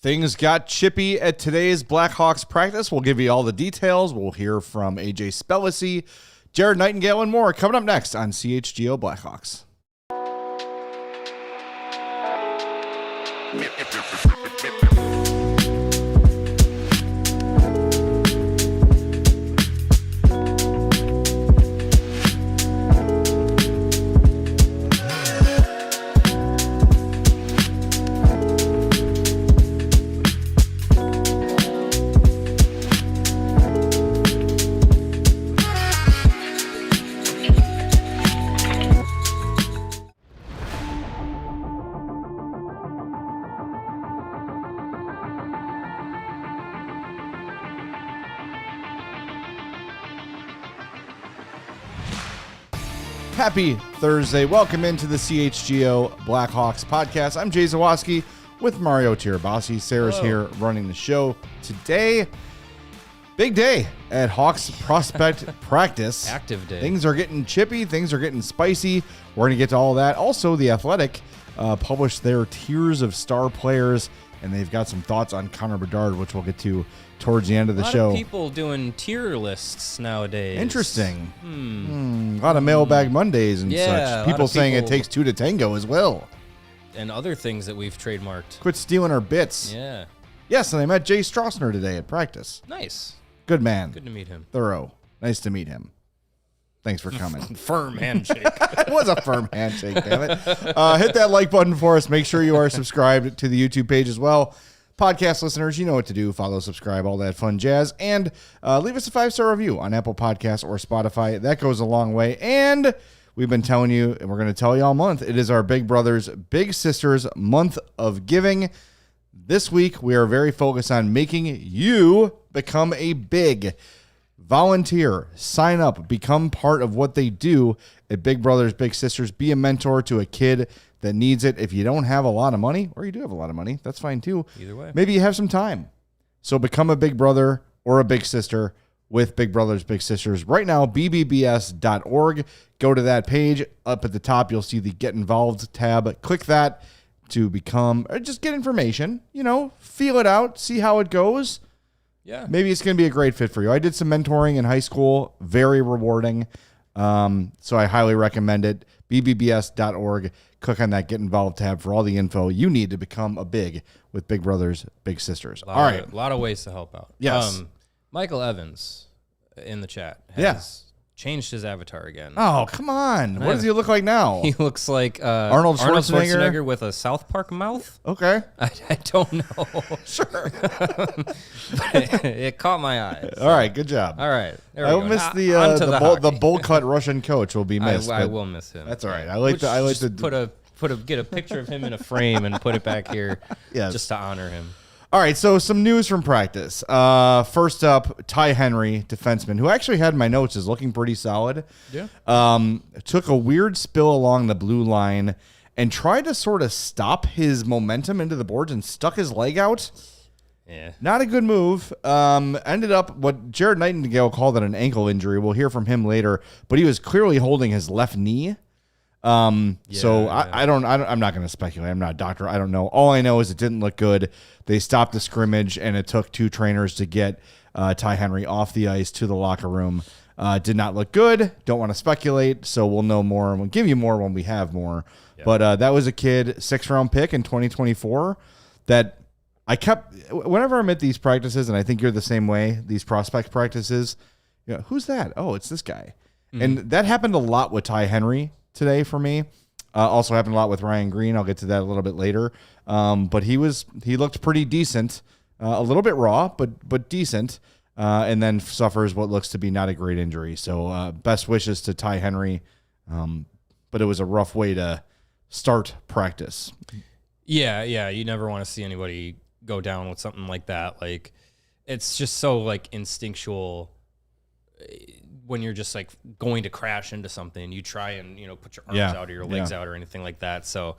Things got chippy at today's Blackhawks practice. We'll give you all the details. We'll hear from AJ Spellacy, Jared Nightingale, and more coming up next on CHGO Blackhawks. Happy Thursday. Welcome into the CHGO Blackhawks Podcast. I'm Jay Zawaski with Mario Tirabassi. Sarah's here running the show today. Big day at Hawks Prospect Practice. Active day. Things are getting chippy. Things are getting spicy. We're going to get to all that. Also, The Athletic published their tiers of star players, and they've got some thoughts on Connor Bedard, which we'll get to towards the end of the show. A lot of people doing tier lists nowadays. Interesting. A lot of mailbag Mondays and such. People saying it takes two to tango as well. And other things that we've trademarked. Quit stealing our bits. Yeah. Yes, and I met Jay Strassner today at practice. Nice. Good man. Good to meet him. Thorough. Nice to meet him. Thanks for coming. Firm handshake. It was a firm handshake, damn it. Hit that like button for us. Make sure you are subscribed to the YouTube page as well. Podcast listeners, you know what to do. Follow, subscribe, all that fun jazz. And leave us a 5-star review on Apple Podcasts or Spotify. That goes a long way. And we've been telling you, and we're going to tell you all month, it is our Big Brothers, Big Sisters month of giving. This week, we are very focused on making you become a big volunteer. Sign up. Become part of what they do at Big Brothers, Big Sisters. Be a mentor to a kid that needs it. If you don't have a lot of money, or you do have a lot of money, that's fine too. Either way. Maybe you have some time. So become a big brother or a big sister with Big Brothers, Big Sisters. Right now, bbbs.org. Go to that page. Up at the top, you'll see the Get Involved tab. Click that to become, or just get information. You know, feel it out. See how it goes. Yeah. Maybe it's going to be a great fit for you. I did some mentoring in high school. Very rewarding. So I highly recommend it. bbbs.org. Click on that Get Involved tab for all the info you need to become a big with Big Brothers, Big Sisters. All right. A lot of ways to help out. Yes. Michael Evans in the chat has changed his avatar again. Oh, come on. What does he look like now? He looks like Arnold Schwarzenegger with a South Park mouth. Okay. I don't know. Sure. But it caught my eye. All right. Good job. All right. I will miss the bowl cut Russian coach will be missed. I will miss him. That's all right. I like to get a picture of him in a frame and put it back here just to honor him. All right, so some news from practice. First up, Ty Henry, defenseman, who actually had my notes, is looking pretty solid. Yeah. Took a weird spill along the blue line and tried to sort of stop his momentum into the boards and stuck his leg out. Yeah. Not a good move. Ended up what Jared Nightingale called it an ankle injury. We'll hear from him later, but he was clearly holding his left knee. I'm not going to speculate. I'm not a doctor. I don't know. All I know is it didn't look good. They stopped the scrimmage, and it took two trainers to get Ty Henry off the ice to the locker room. Did not look good. Don't want to speculate, so we'll know more, and we'll give you more when we have more. Yeah. But that was a kid, 6th-round pick in 2024 that I kept – whenever I'm at these practices, and I think you're the same way, these prospect practices, you know, who's that? Oh, it's this guy. Mm-hmm. And that happened a lot with Ty Henry today for me. Also happened a lot with Ryan Greene. I'll get to that a little bit later. But he looked pretty decent, a little bit raw, but decent, and then suffers what looks to be not a great injury. So best wishes to Ty Henry. But it was a rough way to start practice. Yeah. You never want to see anybody go down with something like that. Like, it's just so like instinctual. When you're just like going to crash into something, you try and, put your arms out or your legs out or anything like that. So,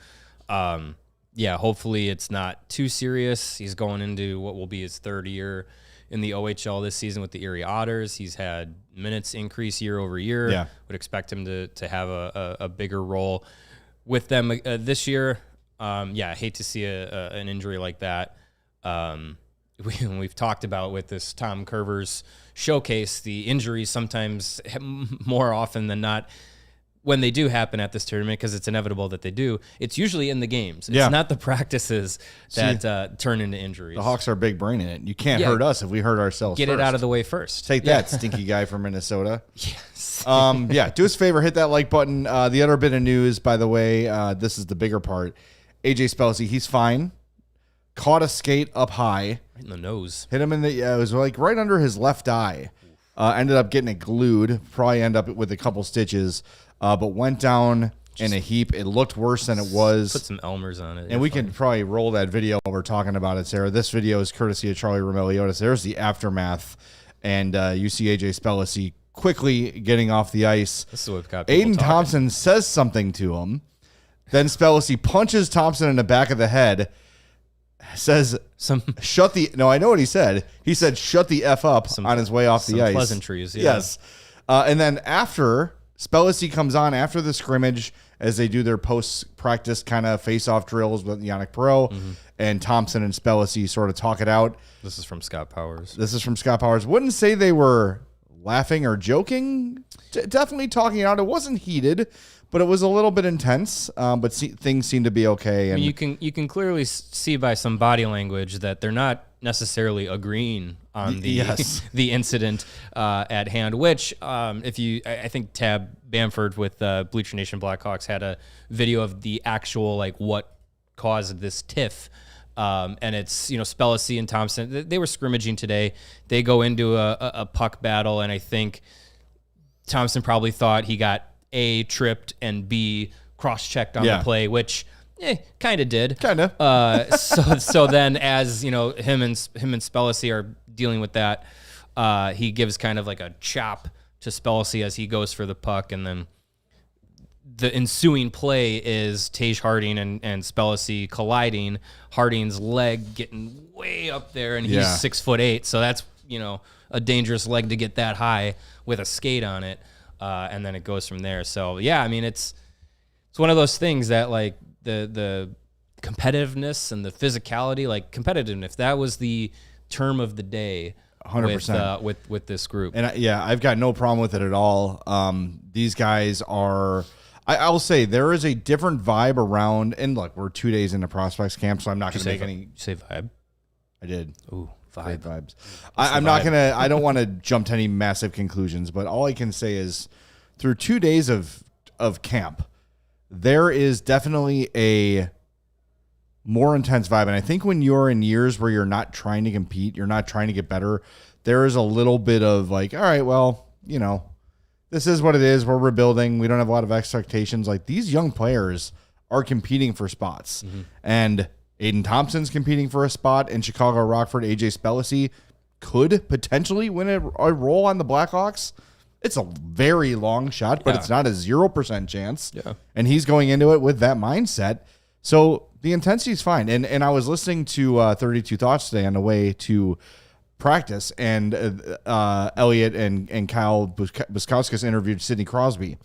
hopefully it's not too serious. He's going into what will be his 3rd year in the OHL this season with the Erie Otters. He's had minutes increase year over year. Yeah. Would expect him to have a bigger role with them this year. I hate to see an injury like that. we've talked about with this Tom Kurvers showcase, the injuries sometimes more often than not, when they do happen at this tournament, because it's inevitable that they do, it's usually in the games. It's not the practices that turn into injuries. The Hawks are big brain in it. You can't hurt us if we hurt ourselves Get it out of the way first. Take that, stinky guy from Minnesota. Yes. Do us a favor, hit that like button. The other bit of news, by the way, this is the bigger part. AJ Spellacy, he's fine. Caught a skate up high. Right in the nose. Hit him in the, it was like right under his left eye. Ended up getting it glued. Probably end up with a couple stitches. But went down in a heap. It looked worse than it was. Put some Elmers on it. And we can probably roll that video while we're talking about it, Sarah. This video is courtesy of Charlie Romeliotis. There's the aftermath. And you see AJ Spellacy quickly getting off the ice. This is what we've got. Aidan Thompson says something to him. Then Spellacy punches Thompson in the back of the head. Says, shut the... No, I know what he said. He said, shut the F up on his way off the ice. Pleasantries, yeah. Yes. And then after... Spellacy comes on after the scrimmage as they do their post-practice kind of face-off drills with Yannick Perreault, and Thompson and Spellacy sort of talk it out. This is from Scott Powers. Wouldn't say they were laughing or joking. Definitely talking it out. It wasn't heated, but it was a little bit intense. But things seem to be okay. And I mean, you can clearly see by some body language that they're not necessarily agreeing on the incident at hand, which I think Tab Bamford with Bleacher Nation Blackhawks had a video of the actual like what caused this tiff, and it's Spellacy and Thompson, they were scrimmaging today. They go into a puck battle, and I think Thompson probably thought he got A, tripped, and B, cross-checked on the play, which kind of did. Kind of. So then as, him and Spellacy are dealing with that, he gives kind of like a chop to Spellacy as he goes for the puck, and then the ensuing play is Tage Harding and Spellacy colliding. Harding's leg getting way up there, and he's 6'8", so that's, a dangerous leg to get that high with a skate on it. And then it goes from there. So yeah, I mean, it's one of those things that like the competitiveness and the physicality, like competitiveness, that was the term of the day. 100% with this group. And I've got no problem with it at all. These guys are, I'll say there is a different vibe around, and look, we're 2 days into prospects camp, so I'm not going to make any. You say vibe? I did. Ooh. Great vibes. I don't want to jump to any massive conclusions, but all I can say is through 2 days of camp, there is definitely a more intense vibe. And I think when you're in years where you're not trying to compete, you're not trying to get better, there is a little bit of like, all right, well, this is what it is. We're rebuilding. We don't have a lot of expectations. Like, these young players are competing for spots. And Aidan Thompson's competing for a spot in Chicago Rockford. AJ Spellacy could potentially win a role on the Blackhawks. It's a very long shot, but it's not a 0% chance. Yeah. And he's going into it with that mindset. So the intensity is fine. And I was listening to 32 Thoughts today on the way to practice, and Elliot and Kyle Buskauskas interviewed Sidney Crosby.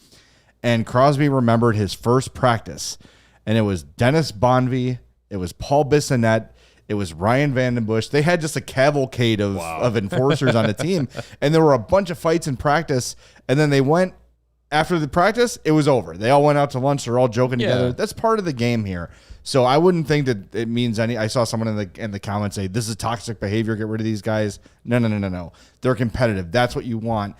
And Crosby remembered his first practice, and it was Dennis Bonvie, it was Paul Bissonnette, it was Ryan Vandenbush. They had just a cavalcade of enforcers on the team, and there were a bunch of fights in practice, and then they went, after the practice, it was over. They all went out to lunch. They're all joking together. That's part of the game here. So I wouldn't think that it means any. I saw someone in the comments say, this is toxic behavior, get rid of these guys. No. They're competitive. That's what you want.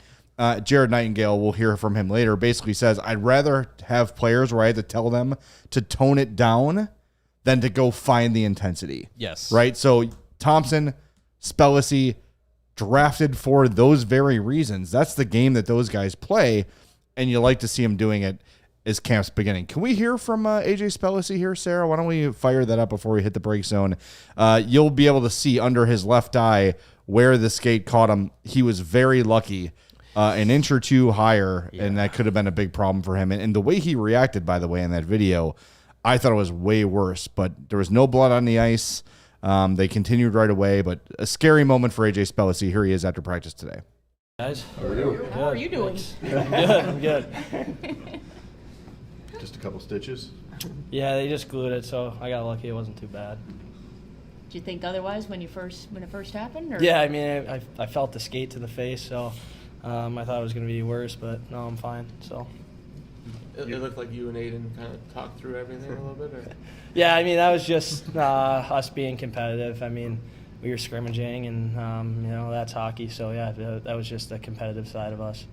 Jared Nightingale, we'll hear from him later, basically says, I'd rather have players where I had to tell them to tone it down than to go find the intensity. Yes. Right? So Thompson, Spellacy, drafted for those very reasons. That's the game that those guys play, and you like to see them doing it as camp's beginning. Can we hear from AJ Spellacy here, Sarah? Why don't we fire that up before we hit the break zone? You'll be able to see under his left eye where the skate caught him. He was very lucky. An inch or two higher, and that could have been a big problem for him. And the way he reacted, by the way, in that video, I thought it was way worse. But there was no blood on the ice. They continued right away, but a scary moment for AJ Spellacy. Here he is after practice today. Guys, How are you doing? good. Just a couple stitches. Yeah, they just glued it, so I got lucky. It wasn't too bad. Did you think otherwise when it first happened? Or? Yeah, I mean, I felt the skate to the face, so I thought it was going to be worse, but no, I'm fine. So. It looked like you and Aidan kind of talked through everything a little bit, or? Yeah, I mean, that was just us being competitive. I mean, we were scrimmaging, and that's hockey. So yeah, that was just the competitive side of us.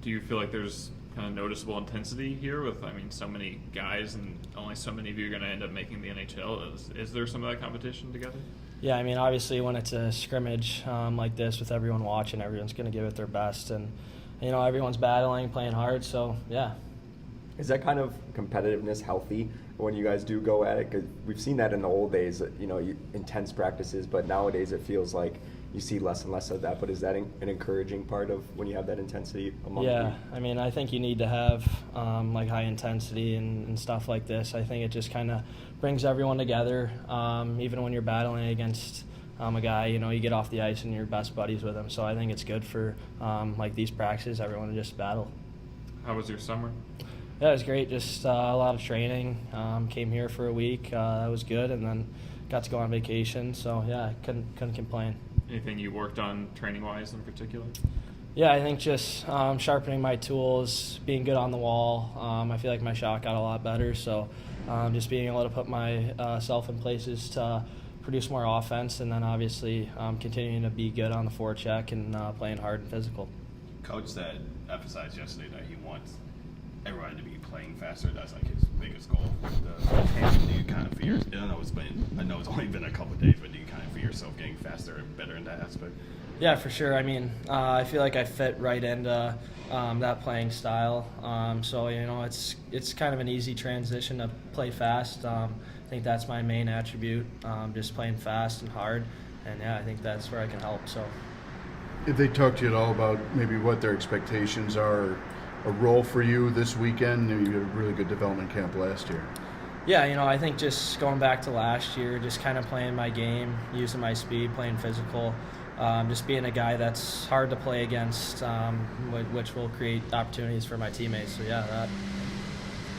Do you feel like there's kind of noticeable intensity here with, so many guys and only so many of you are going to end up making the NHL? Is there some of that competition together? Yeah, I mean, obviously when it's a scrimmage like this with everyone watching, everyone's going to give it their best, and everyone's battling, playing hard. So yeah. Is that kind of competitiveness healthy when you guys do go at it? Because we've seen that in the old days, intense practices, but nowadays it feels like you see less and less of that. But is that an encouraging part of when you have that intensity among you? Yeah, I mean, I think you need to have high intensity and stuff like this. I think it just kind of brings everyone together, even when you're battling against a guy, you get off the ice and you're best buddies with him. So I think it's good for these practices, everyone to just battle. How was your summer? Yeah, it was great. Just a lot of training. Came here for a week. That was good, and then got to go on vacation. So yeah, I couldn't complain. Anything you worked on training-wise in particular? Yeah, I think just sharpening my tools, being good on the wall. I feel like my shot got a lot better. So just being able to put myself in places to produce more offense, and then obviously continuing to be good on the forecheck and playing hard and physical. Coach said, emphasized yesterday that he wants everyone to be playing faster. That's like his biggest goal. Do you kind of fear? I know it's only been a couple of days, but do you kind of fear yourself getting faster and better in that aspect? Yeah, for sure. I mean, I feel like I fit right into that playing style. So it's kind of an easy transition to play fast. I think that's my main attribute, just playing fast and hard. And yeah, I think that's where I can help. So, if they talk to you at all about maybe what their expectations are, a role for you this weekend? You had a really good development camp last year. Yeah, I think just going back to last year, just kind of playing my game, using my speed, playing physical, just being a guy that's hard to play against, which will create opportunities for my teammates. So yeah, that.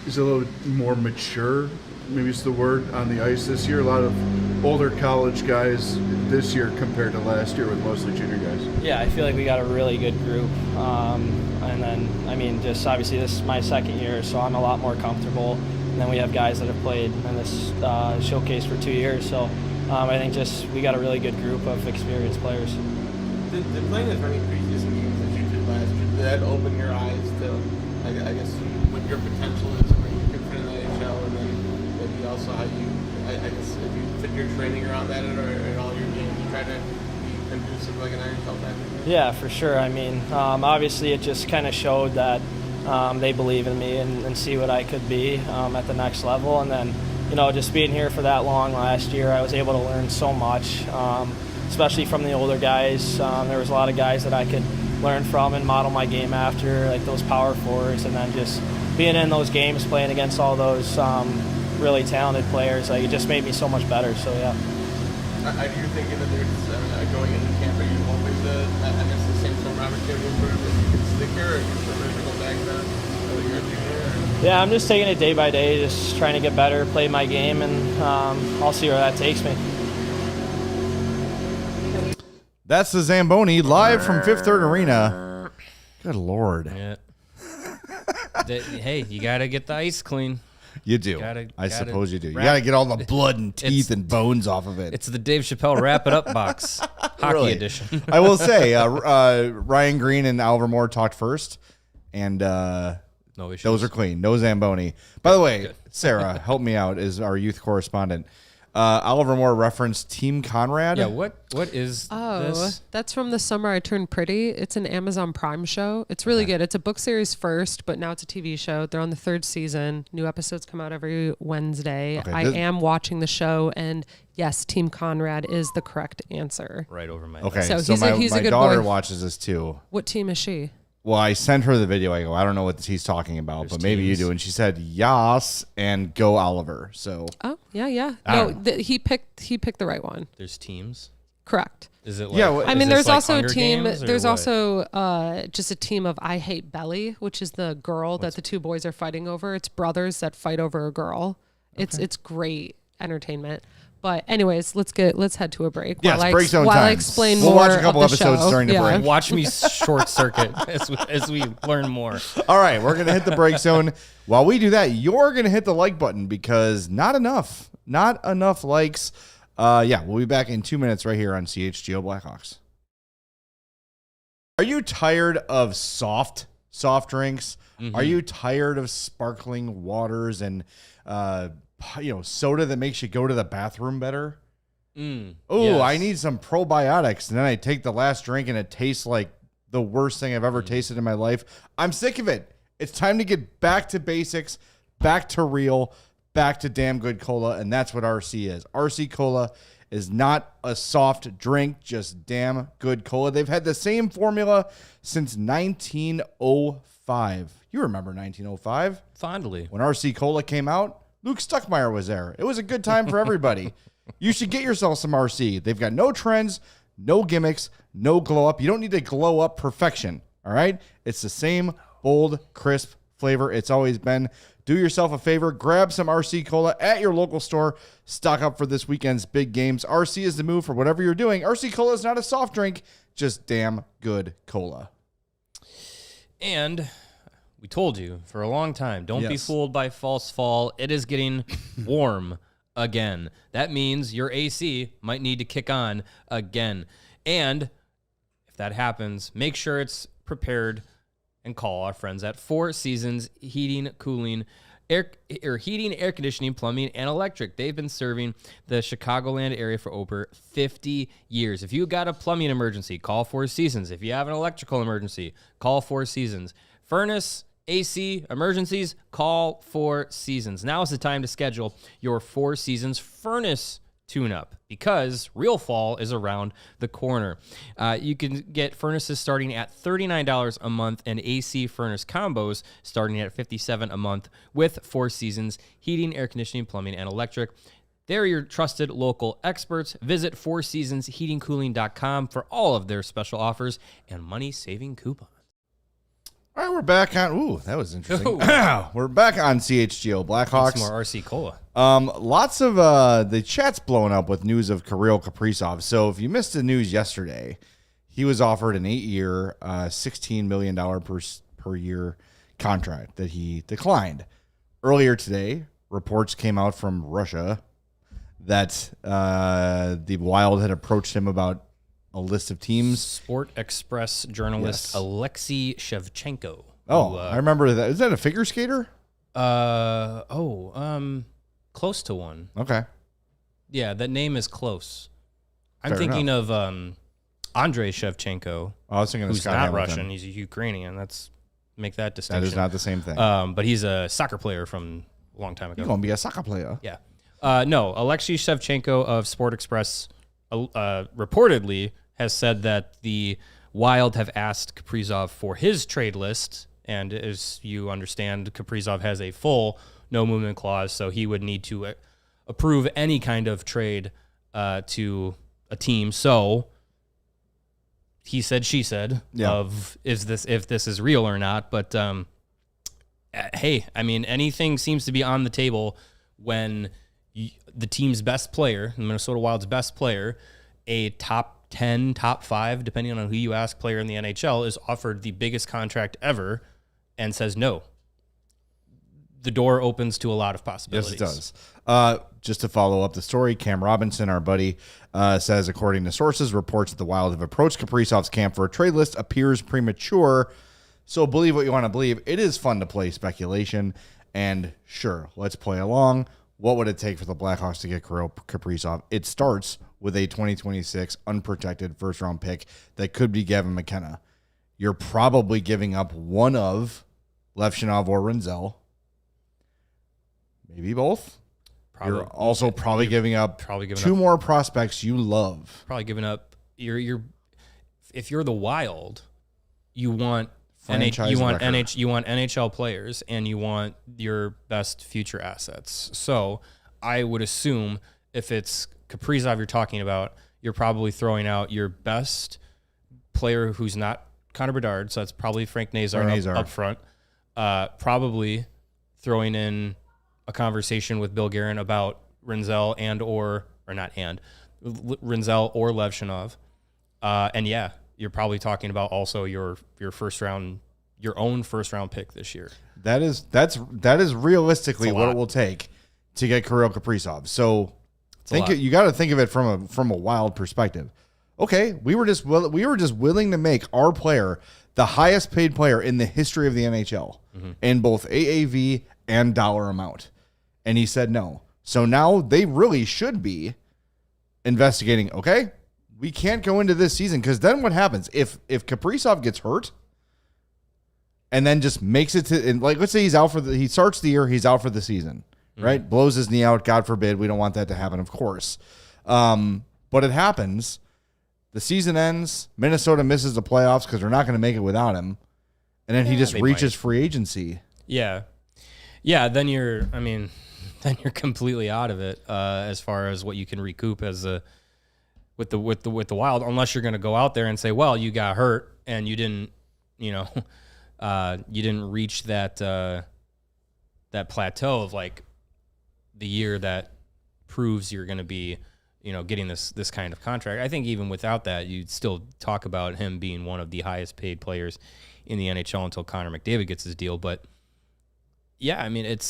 Is it a little more mature, maybe it's the word, on the ice this year? A lot of older college guys this year compared to last year with mostly junior guys. Yeah, I feel like we got a really good group. And then, just obviously this is my second year, so I'm a lot more comfortable. And then we have guys that have played in this showcase for 2 years. So I think just we got a really good group of experienced players. Did playing as many preseason games as you did last year, did that open your eyes to, I guess, what your potential is when you can fit in the NHL, and then maybe also how you, I guess, if you fit your training around that or in all your games, you try to be conducive like an NHL type? Yeah, for sure. I mean, obviously it just kind of showed that they believe in me and see what I could be at the next level. And then, just being here for that long last year, I was able to learn so much, especially from the older guys. There was a lot of guys that I could learn from and model my game after, like those power forwards. And then just being in those games, playing against all those really talented players, it just made me so much better. So, yeah. Are you thinking that there's going into camp, are you always the same sort of opportunity for if you can stick here, or are you prefer to go back to your junior? Yeah, I'm just taking it day by day, just trying to get better, play my game, and I'll see where that takes me. That's the Zamboni live from Fifth Third Arena. Good Lord. Yeah. Hey, you got to get the ice clean. You do. I suppose you do. You got to get all the blood and teeth and bones off of it. It's the Dave Chappelle Wrap It Up box, hockey edition. I will say, Ryan Greene and Oliver Moore talked first, and no issues. Those are clean. No Zamboni. By the way, Sarah, help me out, is our youth correspondent. Oliver Moore referenced Team Conrad. Yeah, what is this? That's from The Summer I Turned Pretty. It's an Amazon Prime show. It's really good. It's a book series first, but now it's a TV show. They're on the 3rd season. New episodes come out every Wednesday. Okay, I am watching the show, and yes, Team Conrad is the correct answer. Right over my Okay, head. so he's a my good daughter boy. watches this too. What team is she? Well, I sent her the video. I go, I don't know what he's talking about, but maybe you do. And she said, yas, and go Oliver. So. Oh, yeah. I No, don't he picked the right one. There's teams? Correct. Is it like, yeah, I mean, there's also a team. There's also just a team of I Hate Belly, which is the girl that the two boys are fighting over. It's brothers that fight over a girl. It's great entertainment. But anyways, let's head to a break. Yes, while break zone while time. I explain We'll more watch a couple of the episodes show. during the break. Watch me short circuit as we learn more. All right, we're going to hit the break zone. While we do that, you're going to hit the like button because not enough likes. We'll be back in 2 minutes right here on CHGO Blackhawks. Are you tired of soft drinks? Mm-hmm. Are you tired of sparkling waters and soda that makes you go to the bathroom better? Yes. I need some probiotics. And then I take the last drink and it tastes like the worst thing I've ever tasted in my life. I'm sick of it. It's time to get back to basics, back to real, back to damn good cola. And that's what RC is. RC Cola is not a soft drink, just damn good cola. They've had the same formula since 1905. You remember 1905? Fondly. When RC Cola came out, Luke Stuckmeyer was there. It was a good time for everybody. You should get yourself some RC. They've got no trends, no gimmicks, no glow up. You don't need to glow up perfection, all right? It's the same bold, crisp flavor it's always been. Do yourself a favor. Grab some RC Cola at your local store. Stock up for this weekend's big games. RC is the move for whatever you're doing. RC Cola is not a soft drink, just damn good cola. And we told you for a long time, don't be fooled by false fall. It is getting warm again. That means your AC might need to kick on again. And if that happens, make sure it's prepared and call our friends at Four Seasons Heating, Cooling, air conditioning, plumbing, and electric. They've been serving the Chicagoland area for over 50 years. If you got a plumbing emergency, call Four Seasons. If you have an electrical emergency, call Four Seasons. Furnace, AC, emergencies, call Four Seasons. Now is the time to schedule your Four Seasons furnace tune-up because real fall is around the corner. You can get furnaces starting at $39 a month and AC furnace combos starting at $57 a month with Four Seasons Heating, Air Conditioning, Plumbing, and Electric. They're your trusted local experts. Visit fourseasonsheatingcooling.com for all of their special offers and money-saving coupons. All right, we're back on. Ooh, that was interesting. We're back on CHGO Blackhawks. Some more RC Cola. Lots of the chat's blowing up with news of Kirill Kaprizov. So if you missed the news yesterday, he was offered an 8-year, $16 million per year contract that he declined. Earlier today, reports came out from Russia that the Wild had approached him about a list of teams. Sport Express journalist Alexei Shevchenko. Oh, I remember that. Is that a figure skater? Close to one. Okay. Yeah, that name is close. I'm Fair thinking enough. of Andrei Shevchenko. I was thinking of who's Scott not Hamilton. Russian. He's a Ukrainian. Make that distinction. That is not the same thing. But he's a soccer player from a long time ago. You're going to be a soccer player. Yeah. No, Alexei Shevchenko of Sport Express reportedly has said that the Wild have asked Kaprizov for his trade list. And as you understand, Kaprizov has a full no movement clause, so he would need to approve any kind of trade to a team. So he said, she said, of if this is real or not. But hey, I mean, anything seems to be on the table when the team's best player, the Minnesota Wild's best player, a top 10, top 5, depending on who you ask, player in the NHL, is offered the biggest contract ever and says no. The door opens to a lot of possibilities. Yes, it does. Just to follow up the story, Cam Robinson, our buddy, says, according to sources, reports that the Wild have approached Kaprizov's camp for a trade list appears premature. So believe what you want to believe. It is fun to play speculation. And sure, let's play along. What would it take for the Blackhawks to get Kirill Kaprizov? It starts with a 2026 unprotected first-round pick that could be Gavin McKenna. You're probably giving up one of Levshunov or Rinzel. Maybe both. You're also probably giving up two more prospects you love. Probably giving up. If you're the Wild, you want NHL players and you want your best future assets. So I would assume if it's Kaprizov you're talking about, you're probably throwing out your best player who's not Connor Bedard, so that's probably Frank Nazar up front. Probably throwing in a conversation with Bill Guerin about Rinzel Rinzel or Levshunov. And yeah, you're probably talking about also your own first round pick this year. That is realistically what it will take to get Kirill Kaprizov. So you got to think of it from a wild perspective. Okay, we were just willing to make our player the highest paid player in the history of the NHL in both AAV and dollar amount. And he said no. So now they really should be investigating, okay, we can't go into this season, because then what happens? If Kaprizov gets hurt and then just makes it to, and like, let's say he starts the year, he's out for the season, right? Blows his knee out, God forbid. We don't want that to happen, of course. But it happens. The season ends. Minnesota misses the playoffs because they're not going to make it without him. And then he just reaches free agency. Yeah. Yeah, then you're completely out of it as far as what you can recoup as with the Wild, unless you're going to go out there and say, well, you got hurt and you didn't reach that plateau of like the year that proves you're going to be, getting this kind of contract. I think even without that, you'd still talk about him being one of the highest paid players in the NHL until Connor McDavid gets his deal. But yeah, I mean, it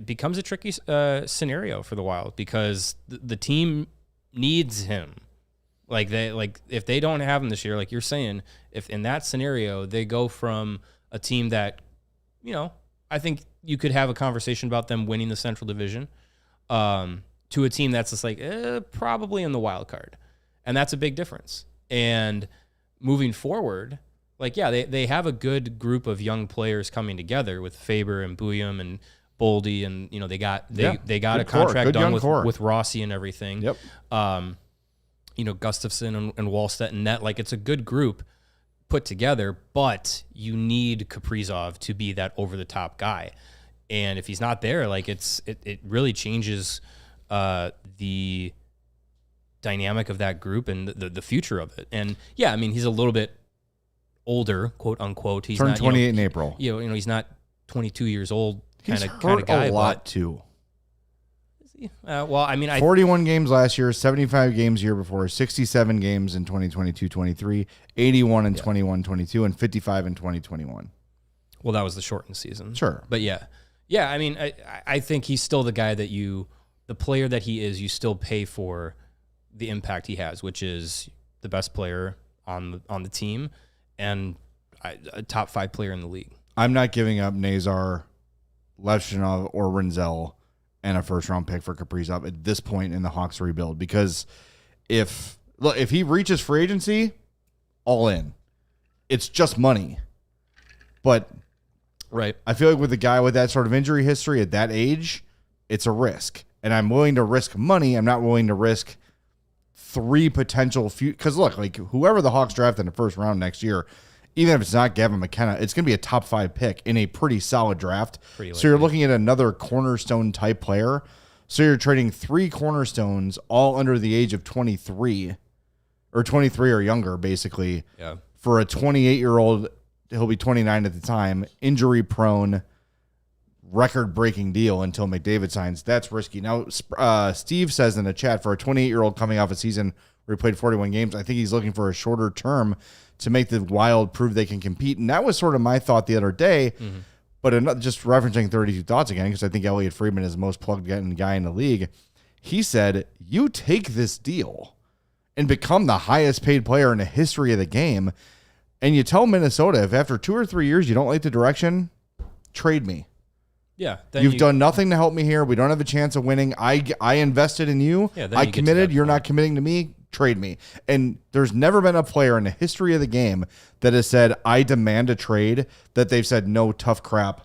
becomes a tricky scenario for the Wild, because the team needs him. If they don't have him this year, like you're saying, if in that scenario they go from a team that, I think you could have a conversation about them winning the Central Division, to a team that's just like probably in the wild card, and that's a big difference. And moving forward, they have a good group of young players coming together with Faber and Bouillon and Boldy, and they got a contract done with Rossi and everything. Yep. Gustafson and Wallstedt and net, it's a good group put together, but you need Kaprizov to be that over the top guy. And if he's not there, it really changes the dynamic of that group and the future of it. And yeah, I mean, he's a little bit older, quote unquote. He's turned not 28 in April. He's not 22 years old. He's hurt guy, a lot too. 41 games last year, 75 games year before, 67 games in 2022-23, 81 in 21-22, and 55 in 2021. Well, that was the shortened season. Sure. But yeah. I mean, I think he's still the guy that the player that he is, you still pay for the impact he has, which is the best player on the team and a top 5 player in the league. I'm not giving up Nazar, Levshunov, or Rinzel and a first-round pick for Kaprizov at this point in the Hawks rebuild, because if he reaches free agency, all in. It's just money. But right, I feel like with a guy with that sort of injury history at that age, it's a risk. And I'm willing to risk money. I'm not willing to risk 3 potential because look, whoever the Hawks draft in the first round next year, even if it's not Gavin McKenna, it's going to be a top 5 pick in a pretty solid draft. So you're looking at another cornerstone type player. So you're trading 3 cornerstones all under the age of 23 or 23 or younger, basically, for a 28-year-old. He'll be 29 at the time, injury prone, record-breaking deal until McDavid signs. That's risky. Now, Steve says in the chat, for a 28-year-old coming off a season where he played 41 games, I think he's looking for a shorter term to make the Wild prove they can compete. And that was sort of my thought the other day. Mm-hmm. But just referencing 32 Thoughts again, because I think Elliot Friedman is the most plugged-in guy in the league. He said, you take this deal and become the highest-paid player in the history of the game, and you tell Minnesota, if after 2 or 3 years you don't like the direction, trade me. Yeah, you've done nothing to help me here. We don't have a chance of winning. I invested in you. Yeah, I committed. You're not committing to me. Trade me. And there's never been a player in the history of the game that has said, I demand a trade, that they've said, no, tough crap,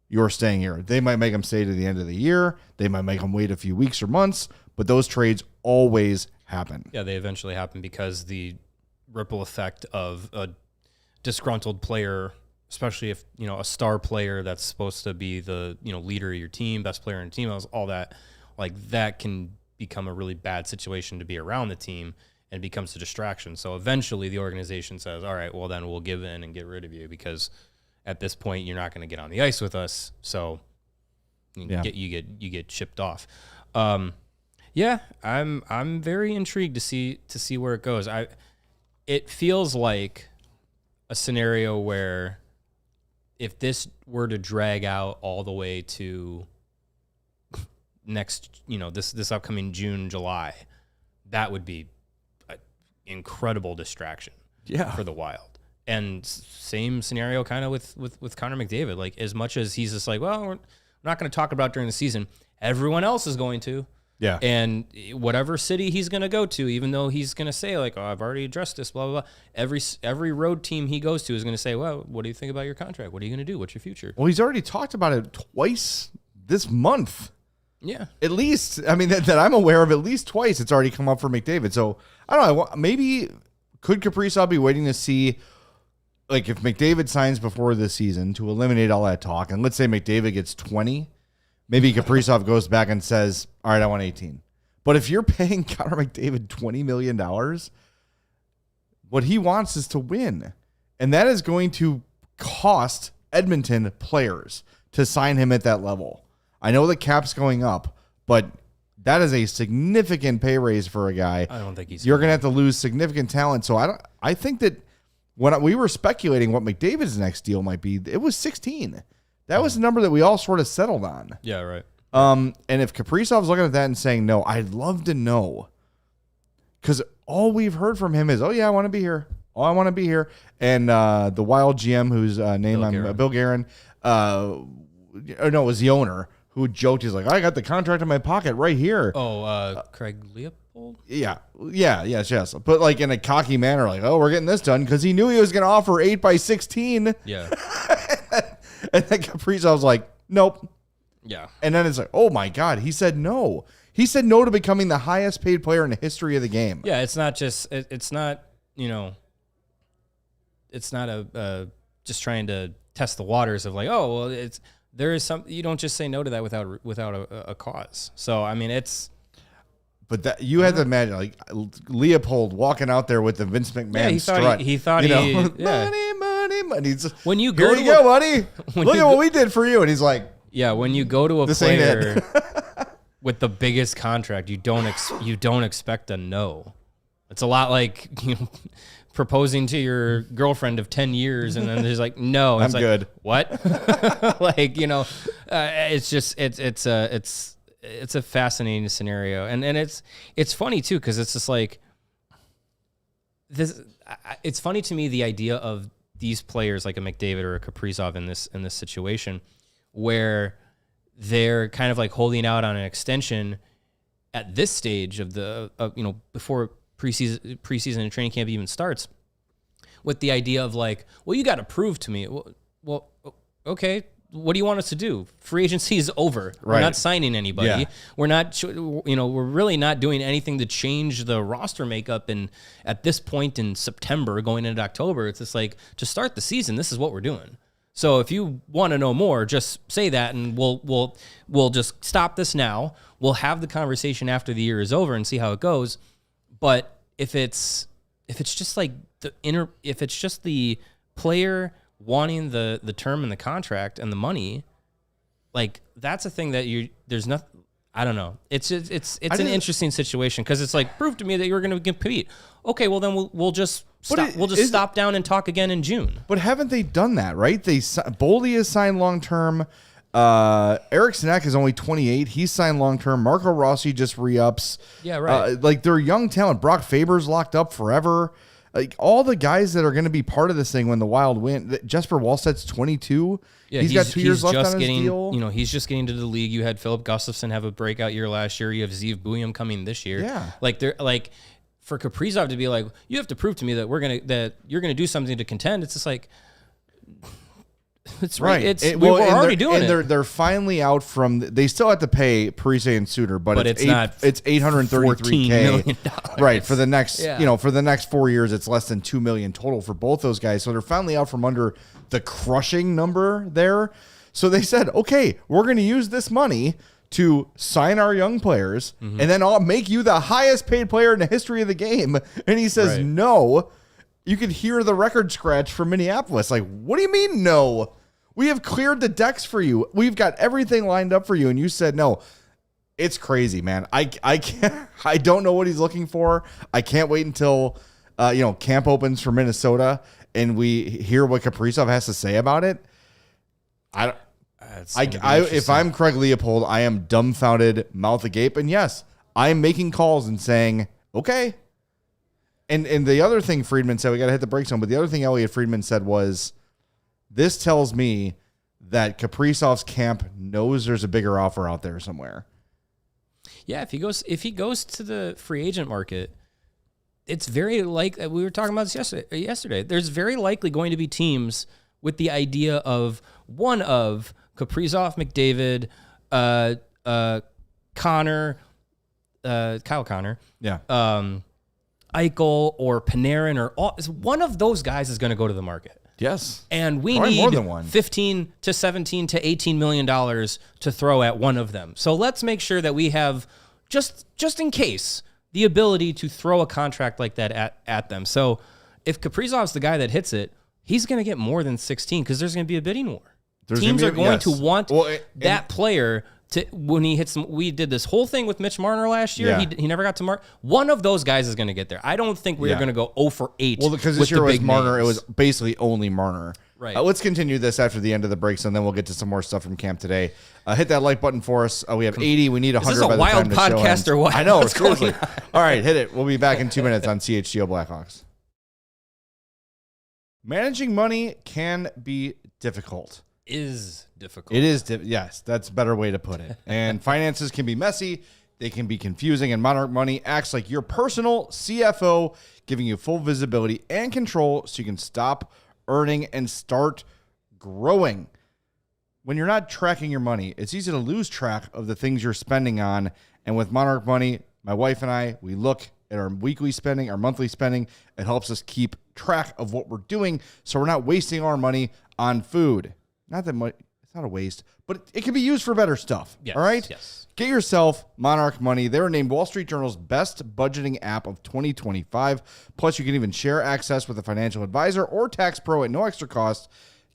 you're staying here. They might make them stay to the end of the year. They might make them wait a few weeks or months, but those trades always happen. Yeah, they eventually happen because the ripple effect of a disgruntled player, especially if, a star player that's supposed to be the, leader of your team, best player in the team, all that, that can become a really bad situation to be around the team and becomes a distraction. So eventually the organization says, all right, well then we'll give in and get rid of you, because at this point you're not going to get on the ice with us. So you get shipped off. Yeah, I'm very intrigued to see where it goes. It feels like a scenario where if this were to drag out all the way to next, this upcoming June, July, that would be an incredible distraction for the Wild. And same scenario kind of with Connor McDavid. Like, as much as he's just like, well, we're not going to talk about during the season, everyone else is going to. Yeah. And whatever city he's going to go to, even though he's going to say, like, oh, I've already addressed this, blah, blah, blah. Every road team he goes to is going to say, well, what do you think about your contract? What are you going to do? What's your future? Well, he's already talked about it twice this month. Yeah. At least, I mean, that I'm aware of, at least twice it's already come up for McDavid. So, I don't know. Maybe could Kaprizov be waiting to see, like, if McDavid signs before this season to eliminate all that talk, and let's say McDavid gets 20, maybe Kaprizov goes back and says, all right, I want 18. But if you're paying Connor McDavid $20 million, what he wants is to win. And that is going to cost Edmonton players to sign him at that level. I know the cap's going up, but that is a significant pay raise for a guy. I don't think he's... You're going to have to lose significant talent. So I think that when we were speculating what McDavid's next deal might be, it was 16. That was the number that we all sort of settled on. Yeah, right. And if Kaprizov's looking at that and saying no, I'd love to know. Because all we've heard from him is, oh, yeah, I want to be here. Oh, I want to be here. And the Wild GM, whose name I'm Bill Guerin, it was the owner who joked, he's like, I got the contract in my pocket right here. Oh, Craig Leopold? Yes. But like in a cocky manner, like, oh, we're getting this done, because he knew he was going to offer 8x16. Yeah. And then Kaprizov's like, nope. Yeah. And then it's like, oh my God, he said no. He said no to becoming the highest paid player in the history of the game. Yeah, it's not just, it's not, it's not just trying to test the waters of like, oh, well, there is some, you don't just say no to that without a cause. So, I mean, but that you had to imagine, like, Leopold walking out there with the Vince McMahon strut. He thought money. He's just, when you go, here you go, buddy. Look at what we did for you. And he's like, yeah, when you go to a player with the biggest contract, you don't expect a no. It's a lot like proposing to your girlfriend of 10 years and then there's like, no. I'm good. What? Like, it's just, it's a fascinating scenario. And it's funny too, because it's just like this. It's funny to me, the idea of these players like a McDavid or a Kaprizov in this situation, where they're kind of like holding out on an extension at this stage of before preseason and training camp even starts, with the idea of like, well, you got to prove to me. Well, okay, what do you want us to do? Free agency is over. Right. We're not signing anybody. Yeah. We're not, we're really not doing anything to change the roster makeup. And at this point in September, going into October, it's just like, to start the season, this is what we're doing. So if you want to know more, just say that, and we'll just stop this now. We'll have the conversation after the year is over and see how it goes. But if it's just like if it's just the player wanting the term and the contract and the money, like, that's a thing that there's nothing. I don't know. It's an interesting situation, because it's like, prove to me that you're going to compete. Okay, well then we'll just stop. We'll just stop down and talk again in June. But haven't they done that, right? Boldy has signed long term. Eric Sinek is only 28. He's signed long term. Marco Rossi just re-ups. Yeah, right. Like, they're young talent. Brock Faber's locked up forever. Like, all the guys that are going to be part of this thing when the Wild win. Jesper Wallstedt's 22. Yeah, he's got 2 years left on his deal. He's just getting to the league. You had Philip Gustafsson have a breakout year last year. You have Zeev Buium coming this year. Yeah, like, they're like, for Kaprizov to be like, you have to prove to me that you're gonna do something to contend. It's just like, it's right. We're already doing it. They're finally out from. They still have to pay Parise and Suter, but it's $833K million. Right, for the next for the next 4 years, it's less than $2 million total for both those guys. So they're finally out from under the crushing number there. So they said, okay, we're going to use this money to sign our young players, and then I'll make you the highest paid player in the history of the game. And he says, no. You could hear the record scratch from Minneapolis. Like, what do you mean no? We have cleared the decks for you. We've got everything lined up for you. And you said no. It's crazy, man. I can't, I don't know what he's looking for. I can't wait until camp opens for Minnesota and we hear what Kaprizov has to say about it. If I'm Craig Leopold, I am dumbfounded, mouth agape, and yes, I am making calls and saying, okay. And the other thing Friedman said, we got to hit the brakes on, but the other thing Elliot Friedman said was, this tells me that Kaprizov's camp knows there's a bigger offer out there somewhere. Yeah, if he goes to the free agent market, it's very we were talking about this yesterday. There's very likely going to be teams with the idea of one of Kaprizov, McDavid, Connor, Kyle Connor, Eichel or Panarin or one of those guys is going to go to the market. Yes. And we Probably need more than one. $15 to $17 to $18 million to throw at one of them. So let's make sure that we have, just in case, the ability to throw a contract like that at them. So if Kaprizov's the guy that hits it, he's going to get more than 16 because there's going to be a bidding war. Teams are going to want that player to, when he hits them. We did this whole thing with Mitch Marner last year. Yeah. He never got to Marner. One of those guys is going to get there. I don't think we're going to go 0 for 8. Well, because with this year the was big Marner. names. It was basically only Marner. Right. Let's continue this after the end of the breaks, and then we'll get to some more stuff from camp today. Hit that like button for us. We have 80. We need 100 Is this a by the wild time the show podcast ends. or what? I know. What's going Seriously. All right, hit it. We'll be back in 2 minutes on CHGO Blackhawks. Managing money can be difficult. Is difficult. It is. Yes, that's a better way to put it. And finances can be messy. They can be confusing. And Monarch Money acts like your personal CFO, giving you full visibility and control so you can stop earning and start growing. When you're not tracking your money, it's easy to lose track of the things you're spending on. And with Monarch Money, my wife and I, we look at our weekly spending, our monthly spending. It helps us keep track of what we're doing so we're not wasting our money on food. Not that much. It's not a waste, but it can be used for better stuff. Yes, all right? Yes. Get yourself Monarch Money. They were named Wall Street Journal's best budgeting app of 2025. Plus, you can even share access with a financial advisor or tax pro at no extra cost.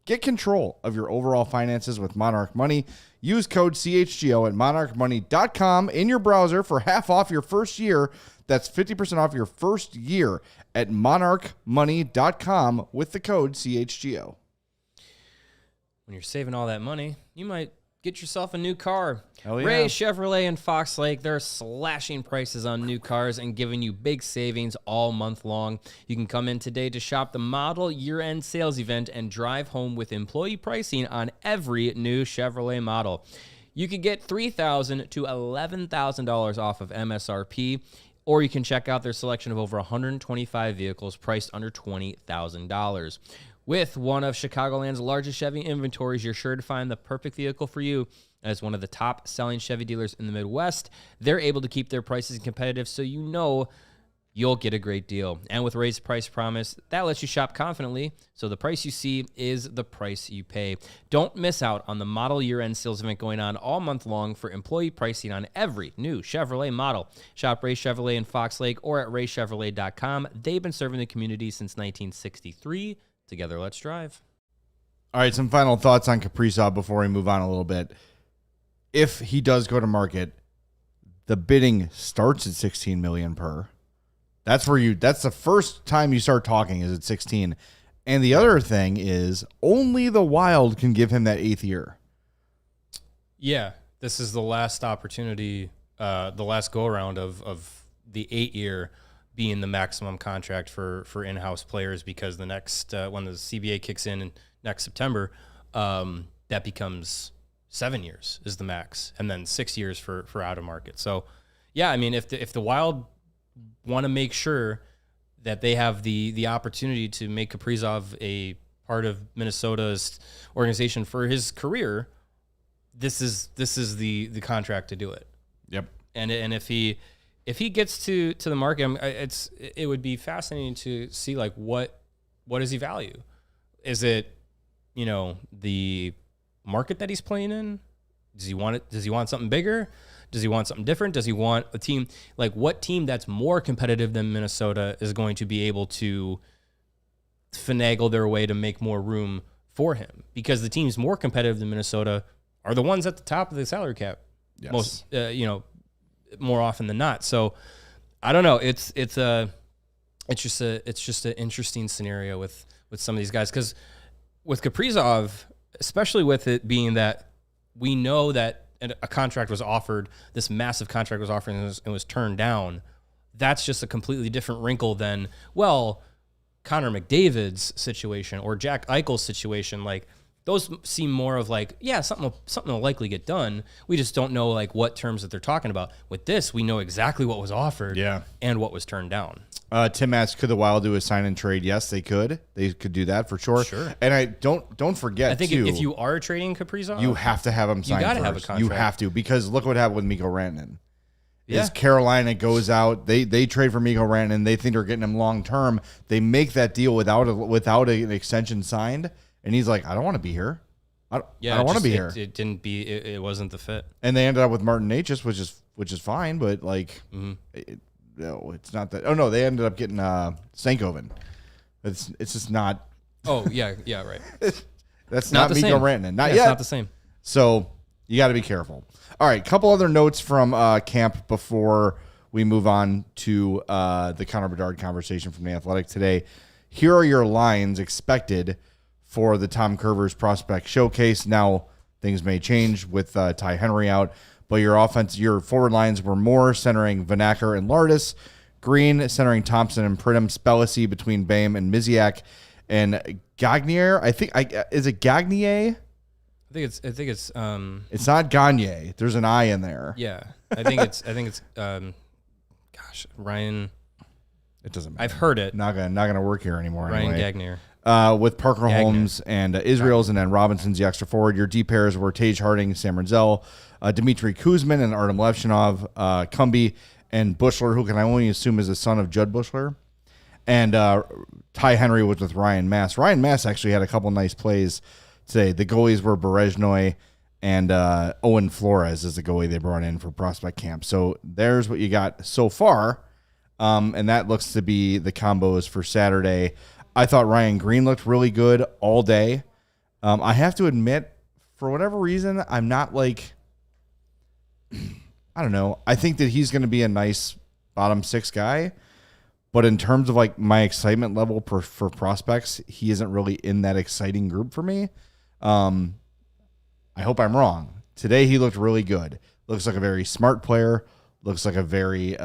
Get control of your overall finances with Monarch Money. Use code CHGO at monarchmoney.com in your browser for half off your first year. That's 50% off your first year at monarchmoney.com with the code CHGO. When you're saving all that money, you might get yourself a new car. Hell yeah. Ray Chevrolet in Fox Lake, they're slashing prices on new cars and giving you big savings all month long. You can come in today to shop the model year-end sales event and drive home with employee pricing on every new Chevrolet model. You could get $3,000 to $11,000 off of MSRP, or you can check out their selection of over 125 vehicles priced under $20,000. With one of Chicagoland's largest Chevy inventories, you're sure to find the perfect vehicle for you. As one of the top-selling Chevy dealers in the Midwest, they're able to keep their prices competitive, so you know you'll get a great deal. And with Ray's Price Promise, that lets you shop confidently, so the price you see is the price you pay. Don't miss out on the model year-end sales event going on all month long for employee pricing on every new Chevrolet model. Shop Ray Chevrolet in Fox Lake or at raychevrolet.com. They've been serving the community since 1963. Together, let's drive. All right, some final thoughts on Kaprizov before we move on a little bit. If he does go to market, the bidding starts at $16 million per. That's the first time you start talking is at 16. And the other thing is only the Wild can give him that 8th year. Yeah, this is the last opportunity, the last go around of the 8-year being the maximum contract for in-house players, because the next when the CBA kicks in next September, that becomes 7 years is the max, and then 6 years for out of market. So, yeah, I mean, if the Wild want to make sure that they have the opportunity to make Kaprizov a part of Minnesota's organization for his career, this is the contract to do it. Yep. And if he gets to the market, it would be fascinating to see like what does he value? Is it the market that he's playing in? Does he want it? Does he want something bigger? Does he want something different? Does he want a team like what team that's more competitive than Minnesota is going to be able to finagle their way to make more room for him? Because the teams more competitive than Minnesota are the ones at the top of the salary cap. Yes. Most more often than not. So I don't know. It's just an interesting scenario with some of these guys, because with Kaprizov, especially with it being that we know that a contract was offered, this massive contract was offered and was turned down. That's just a completely different wrinkle than, well, Connor McDavid's situation or Jack Eichel's situation. Like, those seem more of like, yeah, something will likely get done. We just don't know like what terms that they're talking about. With this, we know exactly what was offered and what was turned down. Tim asks, could the Wild do a sign and trade? Yes, they could. They could do that for sure. Sure. And I don't forget. I think too, if you are trading Kaprizov, you have to have him sign. You got to first. have a contract. You have to, because look what happened with Mikko Rantanen. Yeah. As Carolina goes out, they trade for Mikko Rantanen. They think they're getting him long term. They make that deal without an extension signed, and he's like, I don't want to be here. I don't want to be here. It wasn't the fit. And they ended up with Martin Necas, which is fine, but like, no, it's not that. Oh no, they ended up getting Stankoven. It's just not. Oh yeah, right. That's not Mikko Rantanen. Not yet. It's not the same. So you got to be careful. All right, couple other notes from camp before we move on to the Connor Bedard conversation from The Athletic today. Here are your lines expected for the Tom Kurvers Prospect Showcase. Now, things may change with Ty Henry out, but your forward lines were Moore centering Vanacker and Lardis, Greene centering Thompson and Pridham, Spellacy between Boehm and Miziak, and Gagnier. Is it Gagnier? I think it's It's not Gagne. There's an I in there. Yeah. I think it's Ryan. It doesn't matter. I've heard it. Not gonna work here anymore. Ryan anyway. Gagnier. With Parker Gagner. Holmes and Israels, and then Robinson's the extra forward. Your D pairs were Tage Harding, Sam Rinzel, Dmitry Kuzmin, and Artyom Levshunov, Cumby, and Bushler, who can I only assume is the son of Judd Bushler. And Ty Henry was with Ryan Mass. Ryan Mass actually had a couple nice plays today. The goalies were Berezhnoy and Owen Flores is the goalie they brought in for prospect camp. So there's what you got so far. And that looks to be the combos for Saturday. I thought Ryan Greene looked really good all day. I have to admit, for whatever reason, I'm not like, I don't know. I think that he's going to be a nice bottom six guy. But in terms of like my excitement level for prospects, he isn't really in that exciting group for me. I hope I'm wrong. Today he looked really good. Looks like a very smart player. Looks like a very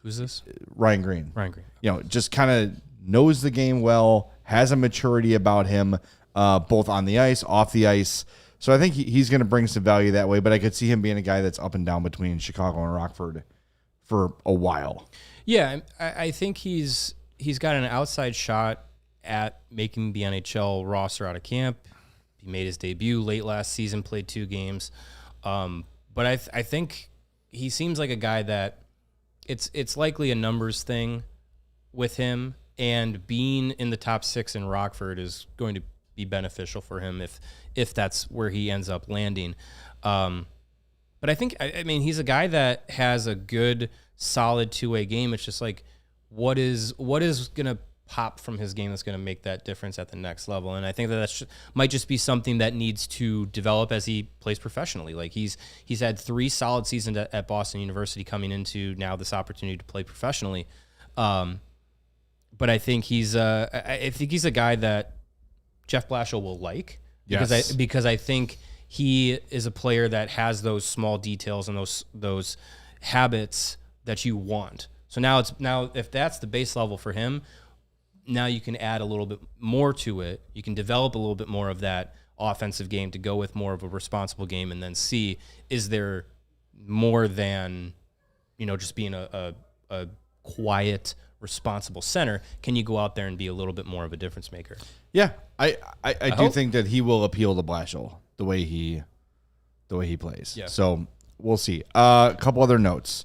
who's this? Ryan Greene. Ryan Greene. You know, just kind of knows the game well, has a maturity about him, both on the ice, off the ice. So I think he's going to bring some value that way, but I could see him being a guy that's up and down between Chicago and Rockford for a while. Yeah, I think he's got an outside shot at making the NHL roster out of camp. He made his debut late last season, played 2 games. But I think he seems like a guy that it's likely a numbers thing with him, and being in the top 6 in Rockford is going to be beneficial for him if that's where he ends up landing. But I think, I mean, he's a guy that has a good, solid two-way game. It's just like, what is going to pop from his game that's going to make that difference at the next level? And I think that might just be something that needs to develop as he plays professionally. Like he's had 3 solid seasons at Boston University coming into now this opportunity to play professionally. But I think he's a guy that Jeff Blashill will like, because I think he is a player that has those small details and those habits that you want. So now if that's the base level for him, now you can add a little bit more to it. You can develop a little bit more of that offensive game to go with more of a responsible game, and then see, is there more than, just being a quiet, responsible center? Can you go out there and be a little bit more of a difference maker? Yeah, I do think that he will appeal to Blashill the way he plays. Yeah. So we'll see. A couple other notes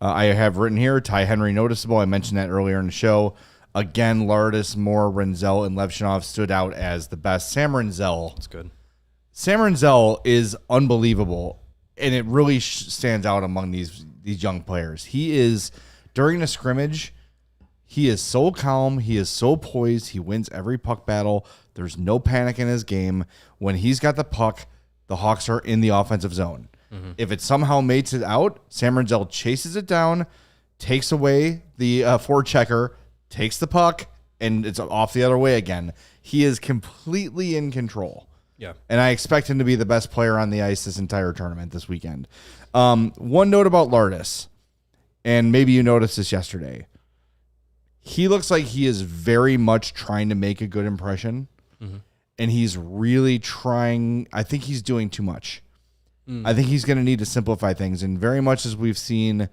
I have written here. Ty Henry noticeable. I mentioned that earlier in the show. Again, Lardis, Moore, Rinzel, and Levshunov stood out as the best. Sam Rinzel. That's good. Sam Rinzel is unbelievable, and it really stands out among these young players. He is, during a scrimmage, he is so calm. He is so poised. He wins every puck battle. There's no panic in his game. When he's got the puck, the Hawks are in the offensive zone. If it somehow makes it out, Sam Rinzel chases it down, takes away the forechecker, takes the puck, and it's off the other way again. He is completely in control. Yeah. And I expect him to be the best player on the ice this entire tournament this weekend. One note about Lardis, and maybe you noticed this yesterday. He looks like he is very much trying to make a good impression, and he's really trying. I think he's doing too much. I think he's going to need to simplify things, and very much as we've seen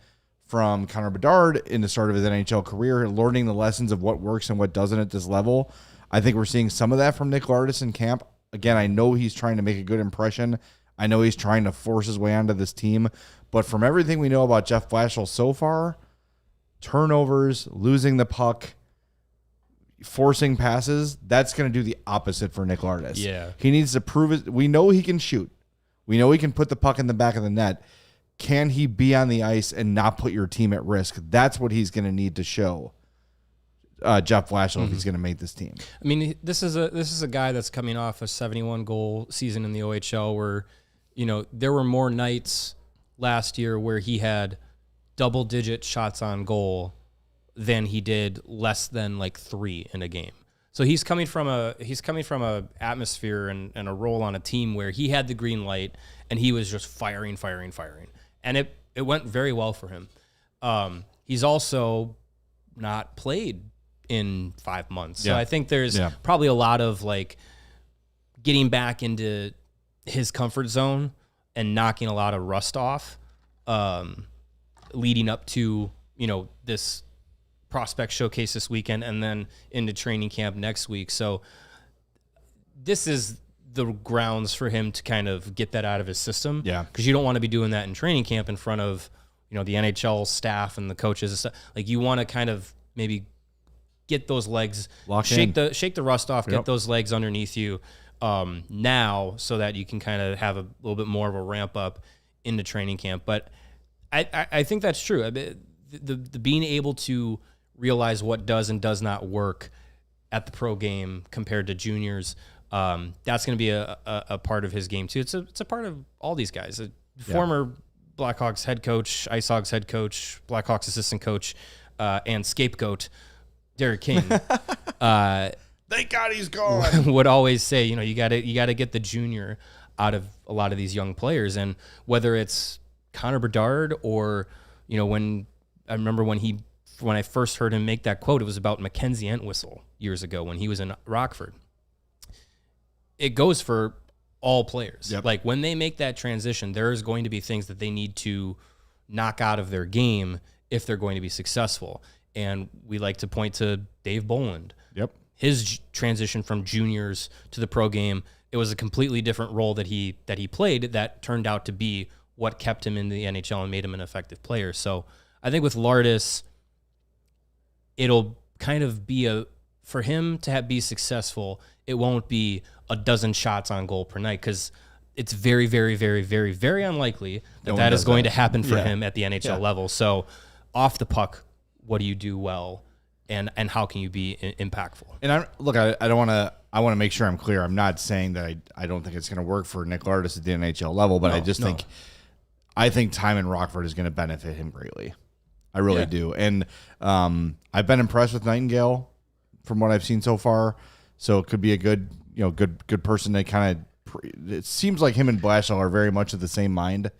from Connor Bedard in the start of his NHL career, learning the lessons of what works and what doesn't at this level. I think we're seeing some of that from Nick Lardis in camp. Again, I know he's trying to make a good impression. I know he's trying to force his way onto this team. But from everything we know about Jeff Blashill so far, turnovers, losing the puck, forcing passes, that's going to do the opposite for Nick Lardis. Yeah. He needs to prove it. We know he can shoot. We know he can put the puck in the back of the net. Can he be on the ice and not put your team at risk? That's what he's going to need to show Jeff Blashill if he's going to make this team. I mean, this is a guy that's coming off a 71-goal season in the OHL where, there were more nights last year where he had double-digit shots on goal than he did less than like 3 in a game. So he's coming from a atmosphere and a role on a team where he had the green light and he was just firing. And it went very well for him. He's also not played in 5 months. So I think there's probably a lot of like getting back into his comfort zone and knocking a lot of rust off, leading up to, this prospect showcase this weekend and then into training camp next week. So this is the grounds for him to kind of get that out of his system. Yeah. Because you don't want to be doing that in training camp in front of, the NHL staff and the coaches and stuff. Like you want to kind of maybe get those legs, shake the rust off, get those legs underneath you now so that you can kind of have a little bit more of a ramp up into training camp. But I think that's true. I mean, the being able to realize what does and does not work at the pro game compared to juniors, that's going to be a part of his game too. It's a part of all these guys. Former Blackhawks head coach, Ice Hogs head coach, Blackhawks assistant coach, and scapegoat Derek King. Thank God he's gone. Would always say, you got to get the junior out of a lot of these young players, and whether it's Connor Bedard or when I remember when I first heard him make that quote, it was about Mackenzie Entwistle years ago when he was in Rockford. It goes for all players. Yep. Like when they make that transition, there's going to be things that they need to knock out of their game if they're going to be successful. And we like to point to Dave Boland. Yep. His transition from juniors to the pro game, it was a completely different role that he played that turned out to be what kept him in the NHL and made him an effective player. So I think with Lardis, it'll kind of be for him to be successful, it won't be a dozen shots on goal per night because it's very, very, very, very, very unlikely that is going to happen for him at the NHL level. So off the puck, what do you do well, and how can you be impactful? And I don't want to. I want to make sure I'm clear. I'm not saying that I don't think it's going to work for Nick Lardis at the NHL level, but I think time in Rockford is going to benefit him greatly. I really do. And I've been impressed with Nightingale from what I've seen so far. So it could be a good person to kind of. It seems like him and Blashill are very much of the same mind.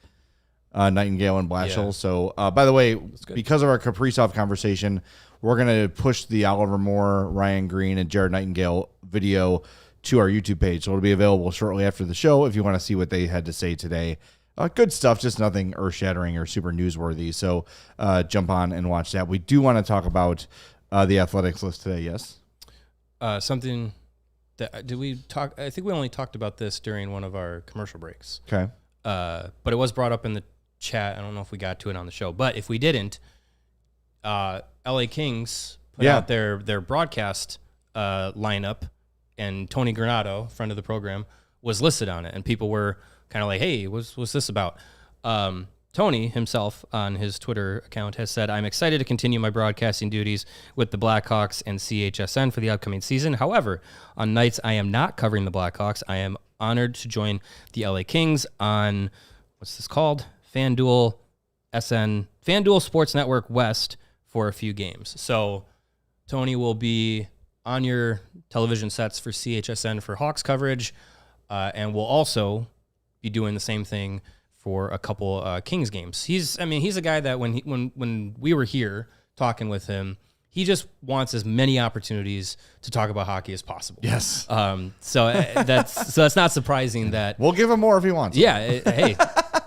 Nightingale and Blashill. Yeah. So, by the way, because of our Kaprizov conversation, we're going to push the Oliver Moore, Ryan Greene, and Jared Nightingale video to our YouTube page. So it'll be available shortly after the show if you want to see what they had to say today. Good stuff, just nothing earth-shattering or super newsworthy. So jump on and watch that. We do want to talk about the athletics list today, yes? Something that did we talk? I think we only talked about this during one of our commercial breaks. Okay. But it was brought up in the chat. I don't know if we got to it on the show, but if we didn't, LA Kings put out their broadcast lineup, and Tony Granato, friend of the program, was listed on it, and people were kind of like, "Hey, what's this about?" Tony himself on his Twitter account has said, "I'm excited to continue my broadcasting duties with the Blackhawks and CHSN for the upcoming season. However, on nights I am not covering the Blackhawks, I am honored to join the LA Kings on what's this called? FanDuel Sports Network West for a few games. So Tony will be on your television sets for CHSN for Hawks coverage, and we'll also be doing the same thing for a couple Kings games. He's a guy that when we were here talking with him, he just wants as many opportunities to talk about hockey as possible. Yes. So that's not surprising that We'll give him more if he wants. Yeah. Hey,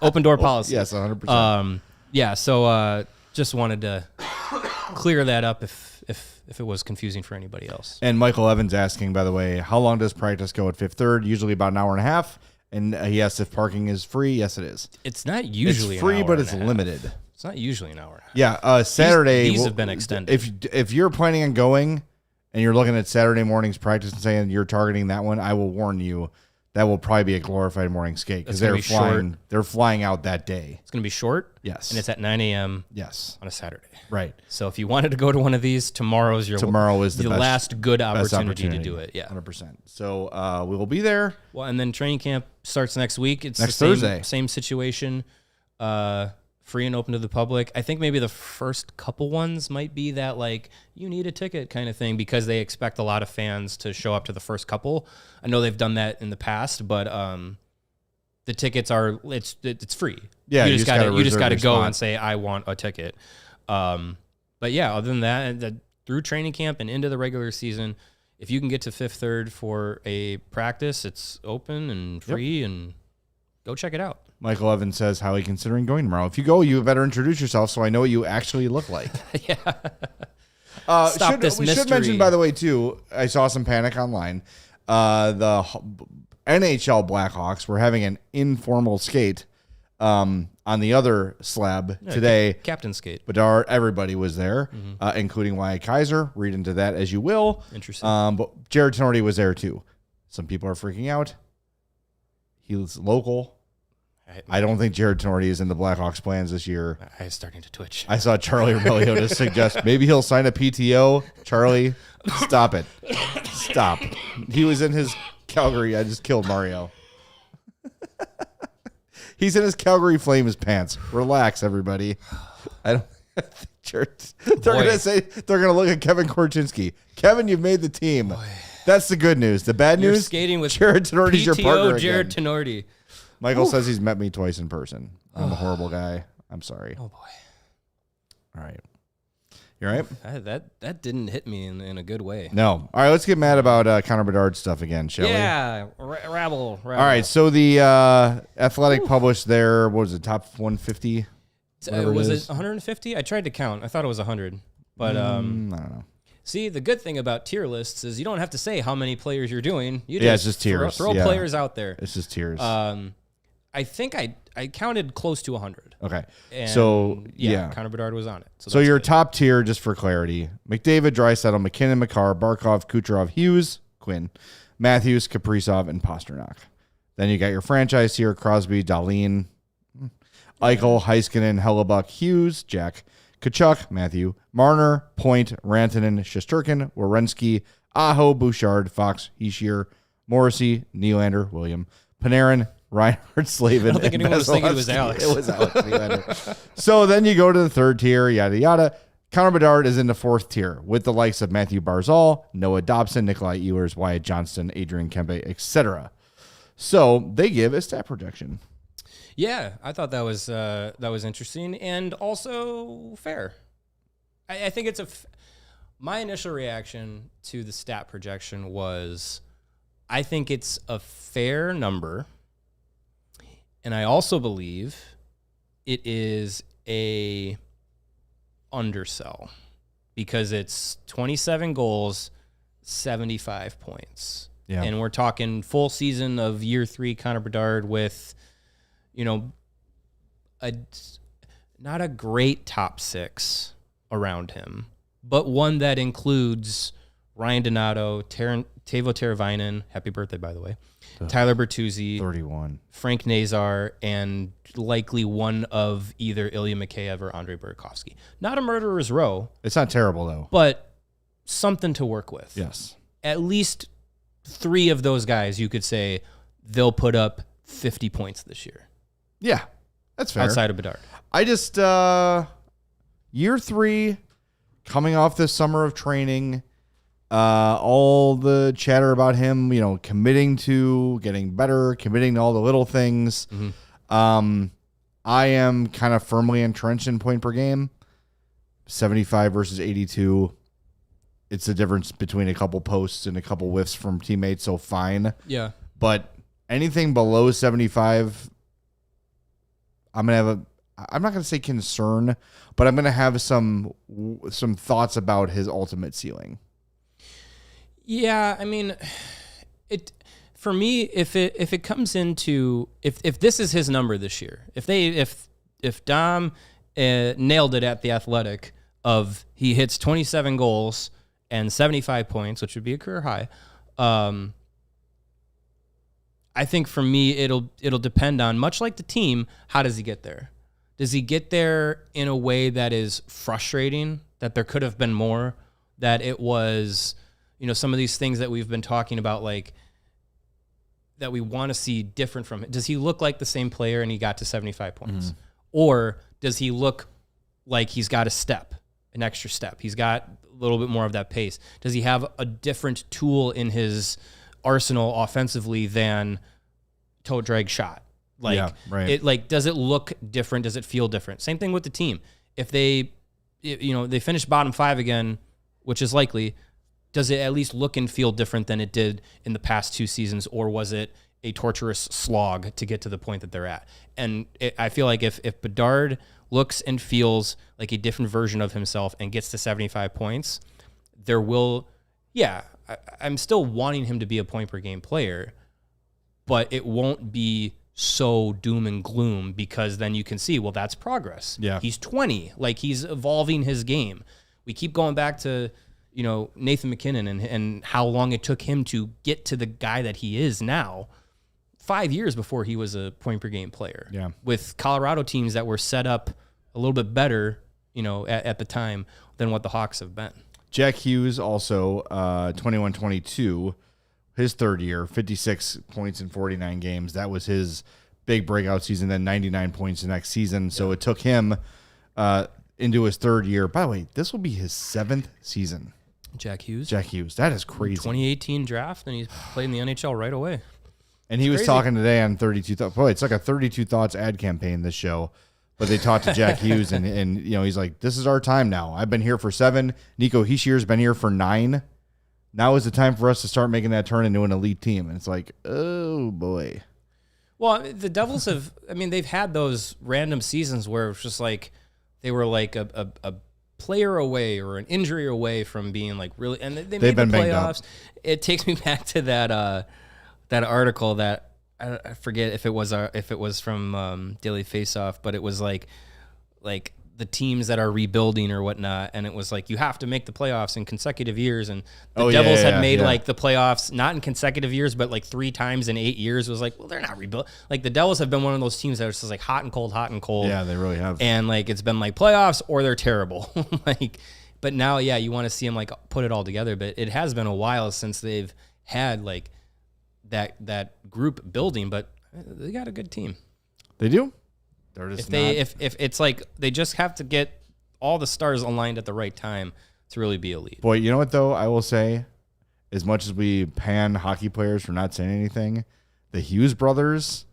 open door policy. Yes, 100%. Yeah. So just wanted to clear that up if it was confusing for anybody else. And Michael Evans asking, by the way, how long does practice go at Fifth Third? Usually about an hour and a half. And he asked if parking is free. Yes, it is. It's not usually it's free, an hour but and it's a half. limited. It's not usually an hour and a half. Yeah, Saturday. These have been extended. If you're planning on going and you're looking at Saturday morning's practice and saying you're targeting that one, I will warn you that will probably be a glorified morning skate because they're flying. They're flying out that day. It's going to be short. Yes, and it's at 9 a.m. Yes, on a Saturday. Right. So if you wanted to go to one of these, tomorrow is the best, last good opportunity to do it. Yeah, 100%. So we will be there. Well, and then training camp starts next week. It's next the Thursday. Same situation. Free and open to the public. I think maybe the first couple ones might be that like you need a ticket kind of thing because they expect a lot of fans to show up to the first couple. I know they've done that in the past, but the tickets it's free. Yeah, you just got to go spot. and say I want a ticket. But yeah, other than that, through training camp and into the regular season, if you can get to Fifth Third for a practice, it's open and free, and go check it out. Michael Evans says, how are you considering going tomorrow? If you go, you better introduce yourself so I know what you actually look like. Yeah. We should mention, by the way, too, I saw some panic online. The NHL Blackhawks were having an informal skate on the other slab today. Captain skate. Bedard, everybody was there, including Wyatt Kaiser. Read into that as you will. Interesting. But Jared Tenorti was there, too. Some people are freaking out. He was local. I don't think Jared Tenorti is in the Blackhawks plans this year. I was starting to twitch. I saw Charlie Rebellion suggest maybe he'll sign a PTO. Charlie, stop it. Stop. He was in his Calgary. I just killed Mario. He's in his Calgary Flames pants. Relax, everybody. I don't think they're gonna look at Kevin Korchinski. Kevin, you've made the team. Boy. That's the good news. The bad You're news, skating with Jared Tenorti's your partner. Jared again. Tenorti. Michael says he's met me twice in person. I'm a horrible guy. I'm sorry. Oh boy. All right. You all right? That didn't hit me in a good way. No. All right, let's get mad about Connor Bedard stuff again, shall we? Yeah. Rabble. All right, so the Athletic published their, what was it, top 150? Was it 150? I tried to count. I thought it was 100. But I don't know. See, the good thing about tier lists is you don't have to say how many players you're doing. You it's just tiers. Throw players out there. It's just tiers. I think I counted close to 100. Okay. And so, Connor Bedard was on it. So your top tier, just for clarity, McDavid, Draisaitl, McKinnon, Makar, Barkov, Kucherov, Hughes, Quinn, Matthews, Kaprizov, and Pasternak. Then you got your franchise tier, Crosby, Dahlin, Eichel, Heiskanen, Hellebuck, Hughes, Jack, Kachuk, Matthew, Marner, Point, Rantanen, Shesterkin, Werenski, Aho, Bouchard, Fox, Heishier, Morrissey, Nylander, William, Panarin, Reinhardt, Slavin. I don't think anyone was thinking it was Alex. It was Alex Nylander. So then you go to the third tier, yada, yada. Connor Bedard is in the fourth tier with the likes of Matthew Barzal, Noah Dobson, Nikolai Ehlers, Wyatt Johnston, Adrian Kempe, etc. So they give a stat projection. Yeah, I thought that was interesting and also fair. I think it's my initial reaction to the stat projection was I think it's a fair number, and I also believe it is a undersell because it's 27 goals, 75 points. Yeah. And we're talking full season of year 3 Connor Bedard with not a great top 6 around him, but one that includes Ryan Donato, Teuvo Teravainen, happy birthday, by the way, Tyler Bertuzzi, 31, Frank Nazar, and likely one of either Ilya Mikheyev or Andrei Burakovsky. Not a murderer's row. It's not terrible, though. But something to work with. Yes. At least 3 of those guys, you could say, they'll put up 50 points this year. Yeah. That's fair. Outside of Bedard. I just year 3, coming off this summer of training, all the chatter about him, committing to getting better, committing to all the little things. Mm-hmm. I am kind of firmly entrenched in point per game. 75 versus 82. It's the difference between a couple posts and a couple whiffs from teammates, so fine. Yeah. But anything below 75, I'm not going to say concern, but I'm going to have some thoughts about his ultimate ceiling. Yeah, I mean, for me, if it comes into if this is his number this year, if Dom nailed it at the Athletic of he hits 27 goals and 75 points, which would be a career high, I think for me it'll depend on, much like the team, how does he get there? Does he get there in a way that is frustrating, that there could have been more, that it was, some of these things that we've been talking about, like that we want to see different from it? Does he look like the same player and he got to 75 points? Mm-hmm. Or does he look like he's got an extra step? He's got a little bit more of that pace. Does he have a different tool in his arsenal offensively than toe drag shot? Does it look different? Does it feel different? Same thing with the team. If they finish bottom 5 again, which is likely, does it at least look and feel different than it did in the past 2 seasons, or was it a torturous slog to get to the point that they're at? And I feel like if Bedard looks and feels like a different version of himself and gets to 75 points, I'm still wanting him to be a point per game player, but it won't be so doom and gloom, because then you can see, well, that's progress. Yeah. He's 20, like he's evolving his game. We keep going back to, Nathan McKinnon and how long it took him to get to the guy that he is now. 5 years before he was a point per game player. Yeah. With Colorado teams that were set up a little bit better, at the time than what the Hawks have been. Jack Hughes also 21-22, his third year, 56 points in 49 games. That was his big breakout season, then 99 points the next season. So it took him into his third year. By the way, this will be his 7th season. Jack Hughes. That is crazy. 2018 draft, and he's played in the NHL right away. And he was talking today on 32 Thoughts. Boy, it's like a 32 Thoughts ad campaign, this show. But they talked to Jack Hughes, and he's like, this is our time now. I've been here for 7. Nico Hischier's been here for 9. Now is the time for us to start making that turn into an elite team. And it's like, oh, boy. Well, the Devils they've had those random seasons where it's just like they were like a player away or an injury away from being like really, and they made the playoffs. It takes me back to that article that I forget if it was from Daily Faceoff, but it was like the teams that are rebuilding or whatnot, and it was like you have to make the playoffs in consecutive years, and the Devils had made like the playoffs not in consecutive years, but like 3 times in 8 years. It was like, well, they're not rebuilt. Like the Devils have been one of those teams that are just like hot and cold. Yeah, they really have. And like it's been like playoffs or they're terrible. But now, you want to see them like put it all together. But it has been a while since they've had like that group building. But they got a good team. They do. They're just if it's like they just have to get all the stars aligned at the right time to really be elite. Boy, you know what though? I will say, as much as we pan hockey players for not saying anything, the Hughes brothers,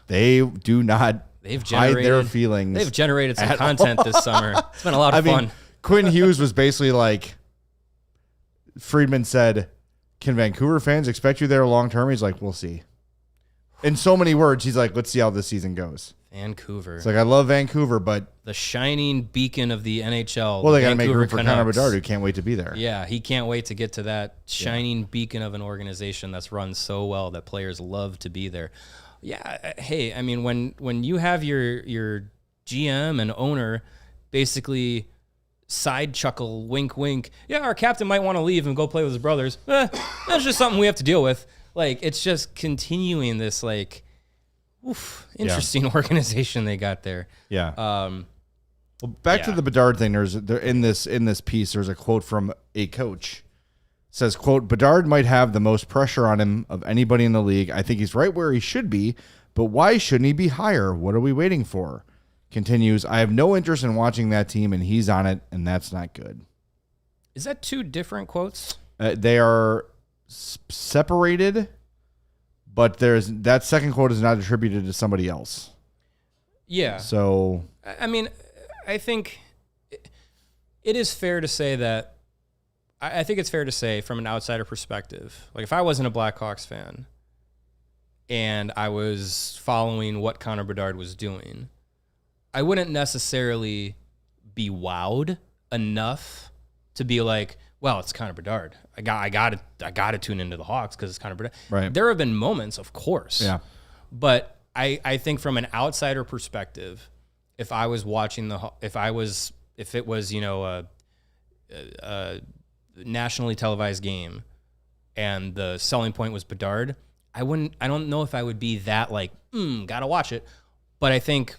they do not hide their feelings. They've generated some content this summer. It's been a lot of fun. Quinn Hughes was basically like, Friedman said, "Can Vancouver fans expect you there long term?" He's like, "We'll see." In so many words, he's like, "Let's see how this season goes." Vancouver. It's like, I love Vancouver, but the shining beacon of the NHL. Well, they got to make room for Connor Bedard, who can't wait to be there. Yeah, he can't wait to get to that shining beacon of an organization that's run so well that players love to be there. Yeah, hey, I mean, when you have your GM and owner basically side chuckle, wink, wink, yeah, our captain might want to leave and go play with his brothers. That's just something we have to deal with. Like, it's just continuing this, like, interesting organization they got there. Yeah. Well, back to the Bedard thing. In this piece, there's a quote from a coach. It says, quote, "Bedard might have the most pressure on him of anybody in the league. I think he's right where he should be, but why shouldn't he be higher? What are we waiting for? continues. I have no interest in watching that team, and he's on it, and that's not good. Is that two different quotes? They are separated, but that second quote is not attributed to somebody else. Yeah. So, I mean, I think it is fair to say that. I think it's fair to say from an outsider perspective, like if I wasn't a Blackhawks fan and I was following what Connor Bedard was doing, I wouldn't necessarily be wowed enough to be like, well, it's Connor Bedard. I got to tune into the Hawks because it's Connor Bedard. Right. There have been moments, of course. Yeah. But I think from an outsider perspective, if I was watching if it was, you know, a nationally televised game and the selling point was Bedard, I don't know if I would be that like, gotta watch it. But I think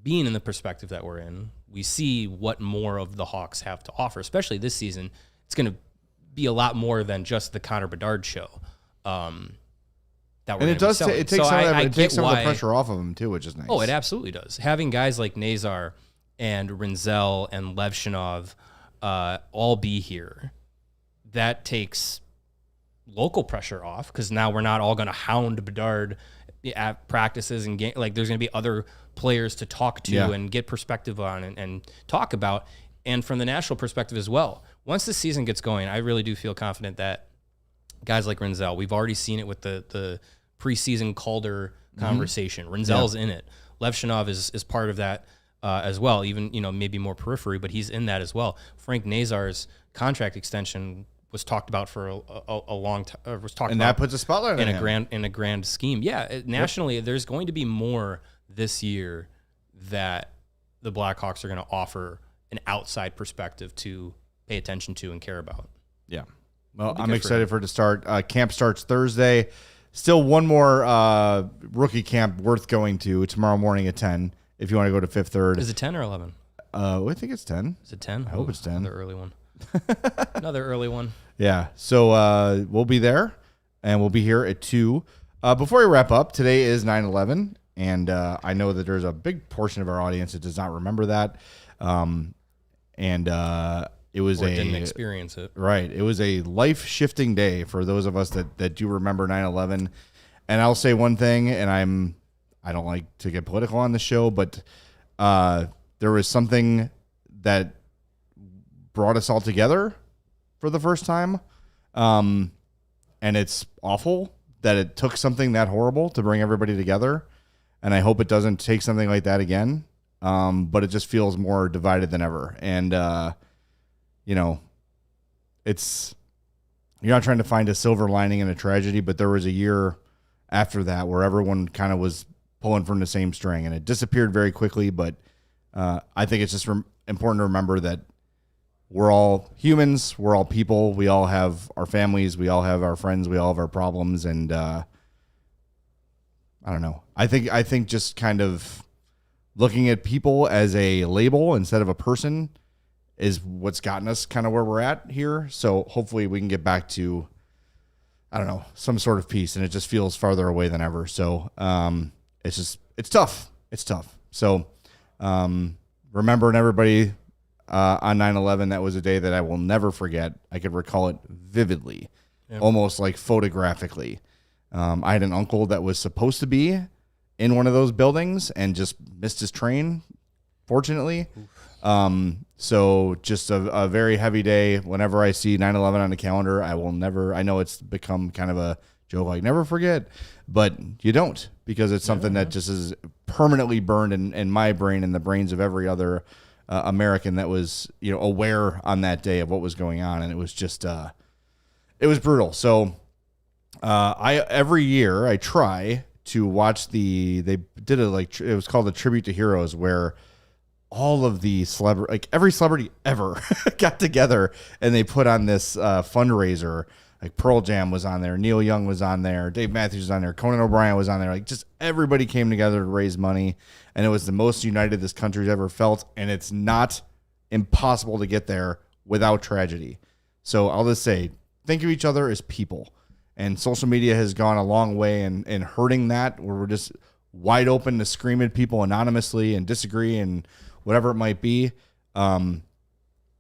being in the perspective that we're in, we see what more of the Hawks have to offer, especially this season. It's going to be a lot more than just the Connor Bedard show. And it does. It takes some of the pressure off of him too, which is nice. Oh, it absolutely does. Having guys like Nazar and Rinzel and Levshunov all be here, that takes local pressure off because now we're not all going to hound Bedard at practices and game. Like there's going to be other players to talk to and get perspective on and talk about. And from the national perspective as well. Once the season gets going, I really do feel confident that guys like Rinzel, we've already seen it with the preseason Calder conversation. Rinzel's in it. Levshunov is part of that as well, even, you know, maybe more periphery, but he's in that as well. Frank Nazar's contract extension was talked about for a long time. And that puts a spotlight on him. In a grand scheme. Yeah, nationally, there's going to be more this year that the Blackhawks are going to offer an outside perspective to pay attention to and care about. Yeah. Well, I'm excited for it to start. Camp starts Thursday. Still one more rookie camp worth going to tomorrow morning at 10 if you want to go to Fifth Third. Is it 10 or 11? I think it's 10. Is it 10? I hope it's 10. Another early one. Another early one. Yeah. So we'll be there, and we'll be here at 2. Before we wrap up, today is 9/11, and I know that there's a big portion of our audience that does not remember that. It was didn't experience it. Right. It was a life-shifting day for those of us that do remember 9/11. And I'll say one thing, and I don't like to get political on the show, but there was something that brought us all together for the first time. And it's awful that it took something that horrible to bring everybody together. And I hope it doesn't take something like that again. But it just feels more divided than ever. And, you know, you're not trying to find a silver lining in a tragedy, but there was a year after that where everyone kind of was pulling from the same string, and it disappeared very quickly. But I think it's just important to remember that we're all humans, we're all people, we all have our families, we all have our friends, we all have our problems, and I don't know. I think just kind of looking at people as a label instead of a person is what's gotten us kind of where we're at here. So hopefully we can get back to, I don't know, some sort of peace, and it just feels farther away than ever. So it's tough. It's tough. So remembering everybody on 9/11, that was a day that I will never forget. I could recall it vividly, almost like photographically. I had an uncle that was supposed to be in one of those buildings and just missed his train, fortunately. So just a very heavy day. Whenever I see 9/11 on the calendar, I know it's become kind of a joke, like never forget, but you don't, because it's something that just is permanently burned in my brain and the brains of every other American that was, you know, aware on that day of what was going on. And it was just, it was brutal. So every year I try to watch they did it was called a Tribute to Heroes, where all of the every celebrity ever got together and they put on this fundraiser. Like Pearl Jam was on there, Neil Young was on there, Dave Matthews was on there, Conan O'Brien was on there. Like, just everybody came together to raise money, and it was the most united this country's ever felt. And it's not impossible to get there without tragedy. So I'll just say, think of each other as people. And social media has gone a long way in hurting that, where we're just wide open to scream at people anonymously and disagree and whatever it might be.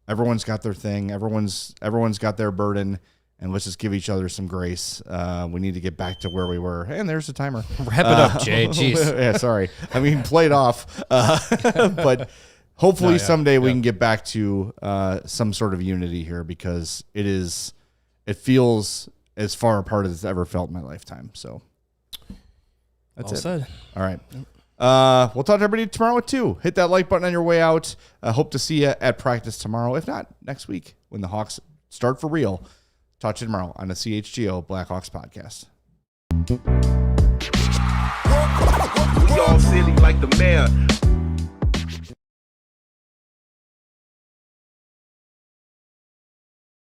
Everyone's got their thing. Everyone's got their burden, and let's just give each other some grace. We need to get back to where we were. And there's the timer. Wrap it up, Jay. Jeez. Yeah, sorry. I mean, play it off. But hopefully someday we can get back to some sort of unity here, because it feels as far apart as it's ever felt in my lifetime. So that's All it. said. All right. We'll talk to everybody tomorrow at 2. Hit that like button on your way out. Hope to see you at practice tomorrow. If not, next week when the Hawks start for real. Talk to you tomorrow on the CHGO Blackhawks Podcast. We all silly like the mayor.